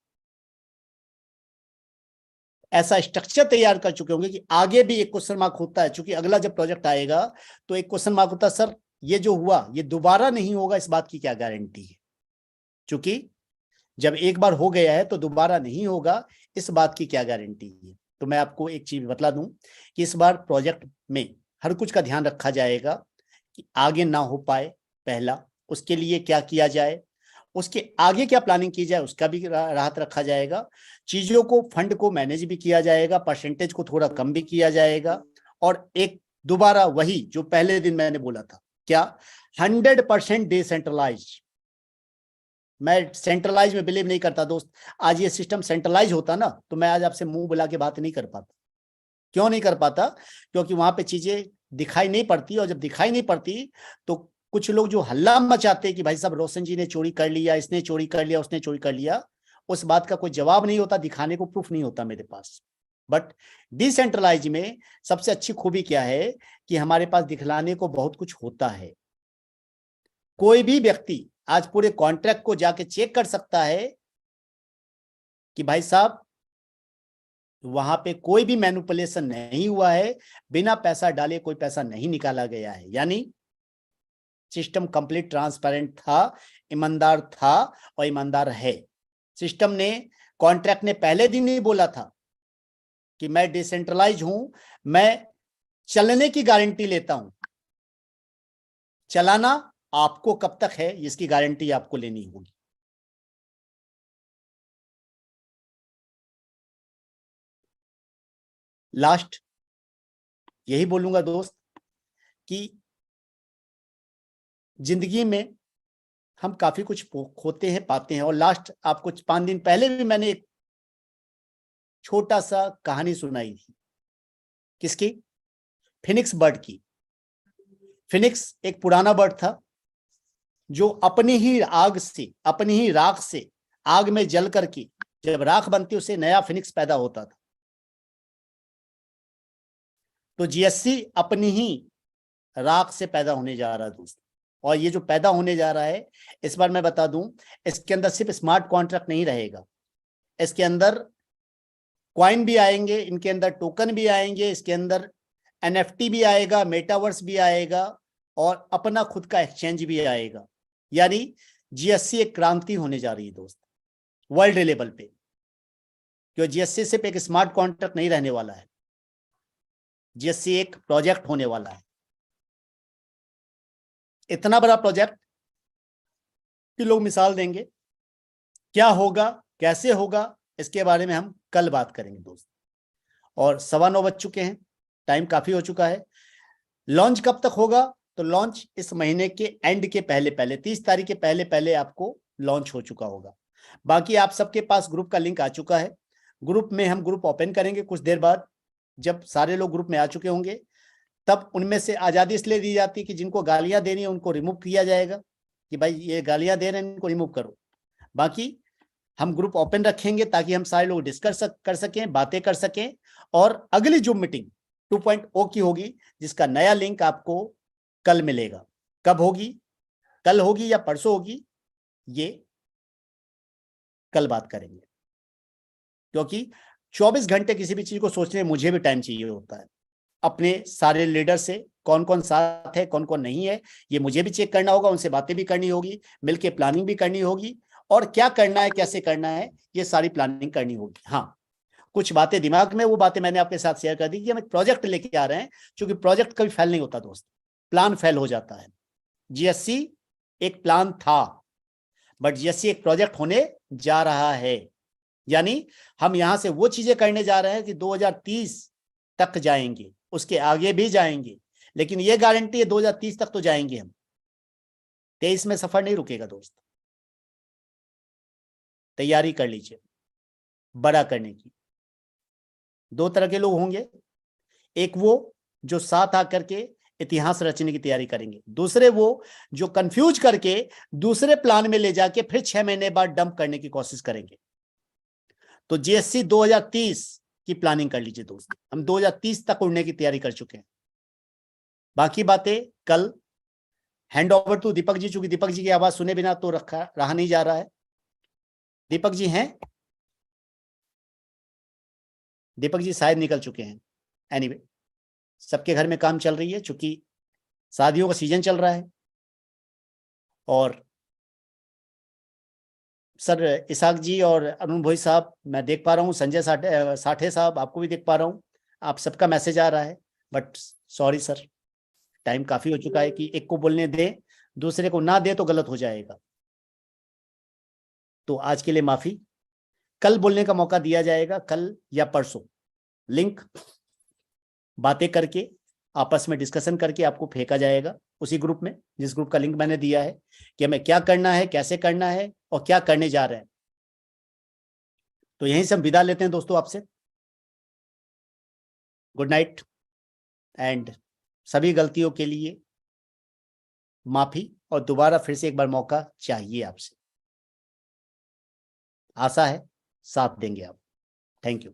Speaker 1: ऐसा स्ट्रक्चर तैयार कर चुके होंगे कि आगे भी एक क्वेश्चन मार्क होता है, क्योंकि अगला जब प्रोजेक्ट आएगा तो एक क्वेश्चन मार्क होता है, सर ये जो हुआ ये दोबारा नहीं होगा, इस बात की क्या गारंटी है? क्योंकि जब एक बार हो गया है तो दोबारा नहीं होगा, इस बात की क्या गारंटी है? तो मैं आपको एक चीज बतला दूं कि इस बार प्रोजेक्ट में हर कुछ का ध्यान रखा जाएगा कि आगे ना हो पाए, पहला उसके लिए क्या किया जाए, उसके आगे क्या प्लानिंग की जाए उसका भी राहत रखा जाएगा, चीजों को फंड को मैनेज भी किया जाएगा, परसेंटेज को थोड़ा कम भी किया जाएगा, और एक दोबारा वही जो पहले दिन मैंने बोला था, क्या 100% डिसेंट्रलाइज। मैं सेंट्रलाइज में बिलीव नहीं करता दोस्त। आज ये सिस्टम सेंट्रलाइज होता ना तो मैं आज आपसे मुंह बुला के बात नहीं कर पाता। क्यों नहीं कर पाता? क्योंकि वहां पे चीजें दिखाई नहीं पड़ती, और जब दिखाई नहीं पड़ती तो कुछ लोग जो हल्ला मचाते कि भाई साहब रोशन जी ने चोरी कर लिया, इसने चोरी कर लिया, उसने चोरी कर लिया, उस बात का कोई जवाब नहीं होता, दिखाने को प्रूफ नहीं होता मेरे पास। बट डिसेंट्रलाइज में सबसे अच्छी खूबी क्या है कि हमारे पास दिखलाने को बहुत कुछ होता है। कोई भी व्यक्ति आज पूरे कॉन्ट्रैक्ट को जाके चेक कर सकता है कि भाई साहब वहां पे कोई भी मैनिपुलेशन नहीं हुआ है, बिना पैसा डाले कोई पैसा नहीं निकाला गया है, यानी सिस्टम कंप्लीट ट्रांसपेरेंट था, ईमानदार था और ईमानदार है। सिस्टम ने, कॉन्ट्रैक्ट ने पहले दिन ही बोला था कि मैं डिसेंट्रलाइज हूं, मैं चलने की गारंटी लेता हूं। चलाना आपको कब तक है इसकी गारंटी आपको लेनी होगी। लास्ट यही बोलूंगा दोस्त कि जिंदगी में हम काफी कुछ खोते हैं, पाते हैं, और लास्ट आपको 5 दिन पहले भी मैंने एक छोटा सा कहानी सुनाई थी। किसकी? फिनिक्स बर्ड की। फिनिक्स एक पुराना बर्ड था जो अपनी ही आग से, अपनी ही राख से, आग में जल करके जब राख बनती उसे नया फिनिक्स पैदा होता था। तो जीएससी अपनी ही राख से पैदा होने जा रहा है दोस्त, और ये जो पैदा होने जा रहा है इस बार मैं बता दूं, इसके अंदर सिर्फ स्मार्ट कॉन्ट्रैक्ट नहीं रहेगा, इसके अंदर कॉइन भी आएंगे, इनके अंदर टोकन भी आएंगे, इसके अंदर एनएफटी भी आएगा, मेटावर्स भी आएगा, और अपना खुद का एक्सचेंज भी आएगा। यानी जीएससी एक क्रांति होने जा रही है दोस्त वर्ल्ड लेवल पे, क्योंकि जीएससी सिर्फ एक स्मार्ट कॉन्ट्रैक्ट नहीं रहने वाला है, जीएससी एक प्रोजेक्ट होने वाला है। इतना बड़ा प्रोजेक्ट कि लोग मिसाल देंगे। क्या होगा, कैसे होगा, इसके बारे में हम कल बात करेंगे दोस्त। और 9:15 बज चुके हैं, टाइम काफी हो चुका है। लॉन्च कब तक होगा? तो लॉन्च इस महीने के एंड के पहले पहले, 30 तारीख के पहले पहले आपको लॉन्च हो चुका होगा। बाकी आप सबके पास ग्रुप का लिंक आ चुका है। ग्रुप में हम ग्रुप ओपन करेंगे कुछ देर बाद। जब सारे लोग ग्रुप में आ चुके होंगे तब उनमें से आज़ादी इसलिए दी जाती है कि जिनको गालियां देनी है उनको रिमूव किया जाएगा, कि भाई ये गालियां दे रहे हैं इनको रिमूव करो। बाकी हम ग्रुप ओपन रखेंगे ताकि हम सारे लोग डिस्कस कर सकें, बातें कर सकें। और अगली जो मीटिंग 2.0 की होगी, जिसका नया लिंक आपको कल मिलेगा। कब होगी? कल होगी या परसों होगी, ये कल बात करेंगे, क्योंकि 24 घंटे किसी भी चीज को सोचने में मुझे भी टाइम चाहिए होता है। अपने सारे लीडर से कौन कौन साथ है, कौन कौन नहीं है, ये मुझे भी चेक करना होगा, उनसे बातें भी करनी होगी, मिलके प्लानिंग भी करनी होगी, और क्या करना है, कैसे करना है, ये सारी प्लानिंग करनी होगी। हाँ, कुछ बातें दिमाग में, वो बातें मैंने आपके साथ शेयर कर दी कि हम एक प्रोजेक्ट लेके आ रहे हैं, क्योंकि प्रोजेक्ट कभी फेल नहीं होता दोस्त, प्लान फेल हो जाता है। जीएससी एक प्लान था, बट जीएससी एक प्रोजेक्ट होने जा रहा है। यानी हम यहां से वो चीजें करने जा रहे हैं कि 2030 तक जाएंगे, उसके आगे भी जाएंगे, लेकिन ये गारंटी है 2030 तक तो जाएंगे हम। 23 में सफर नहीं रुकेगा दोस्त। तैयारी कर लीजिए बड़ा करने की। 2 तरह के लोग होंगे, एक वो जो साथ आकर के इतिहास रचने की तैयारी करेंगे, दूसरे वो जो कंफ्यूज करके दूसरे प्लान में ले जाके फिर 6 महीने बाद डंप करने की कोशिश करेंगे। तो जीएससी 2030 की प्लानिंग कर लीजिए दोस्त। हम 2030 तक उड़ने की तैयारी कर चुके हैं। बाकी बातें कल। Hand over to Deepak ji, चूंकि दीपक जी की आवाज सुने बिना तो रहा नहीं जा रहा है। दीपक जी हैं? दीपक जी शायद निकल चुके हैं। एनीवे, सबके घर में काम चल रही है, चूंकि शादियों का सीजन चल रहा है। और सर इसाक जी और अरुण भोई साहब मैं देख पा रहा हूँ, संजय साठे साहब आपको भी देख पा रहा हूँ, आप सबका मैसेज आ रहा है। बट सॉरी सर, टाइम काफी हो चुका है कि एक को बोलने दे, दूसरे को ना दे तो गलत हो जाएगा। तो आज के लिए माफी, कल बोलने का मौका दिया जाएगा, कल या परसों लिंक बातें करके आपस में डिस्कशन करके आपको फेंका जाएगा उसी ग्रुप में, जिस ग्रुप का लिंक मैंने दिया है कि हमें क्या करना है, कैसे करना है और क्या करने जा रहे हैं। तो यहीं से हम विदा लेते हैं दोस्तों आपसे। गुड नाइट एंड सभी गलतियों के लिए माफी, और दोबारा फिर से एक बार मौका चाहिए आपसे। आशा है साथ देंगे आप। Thank you.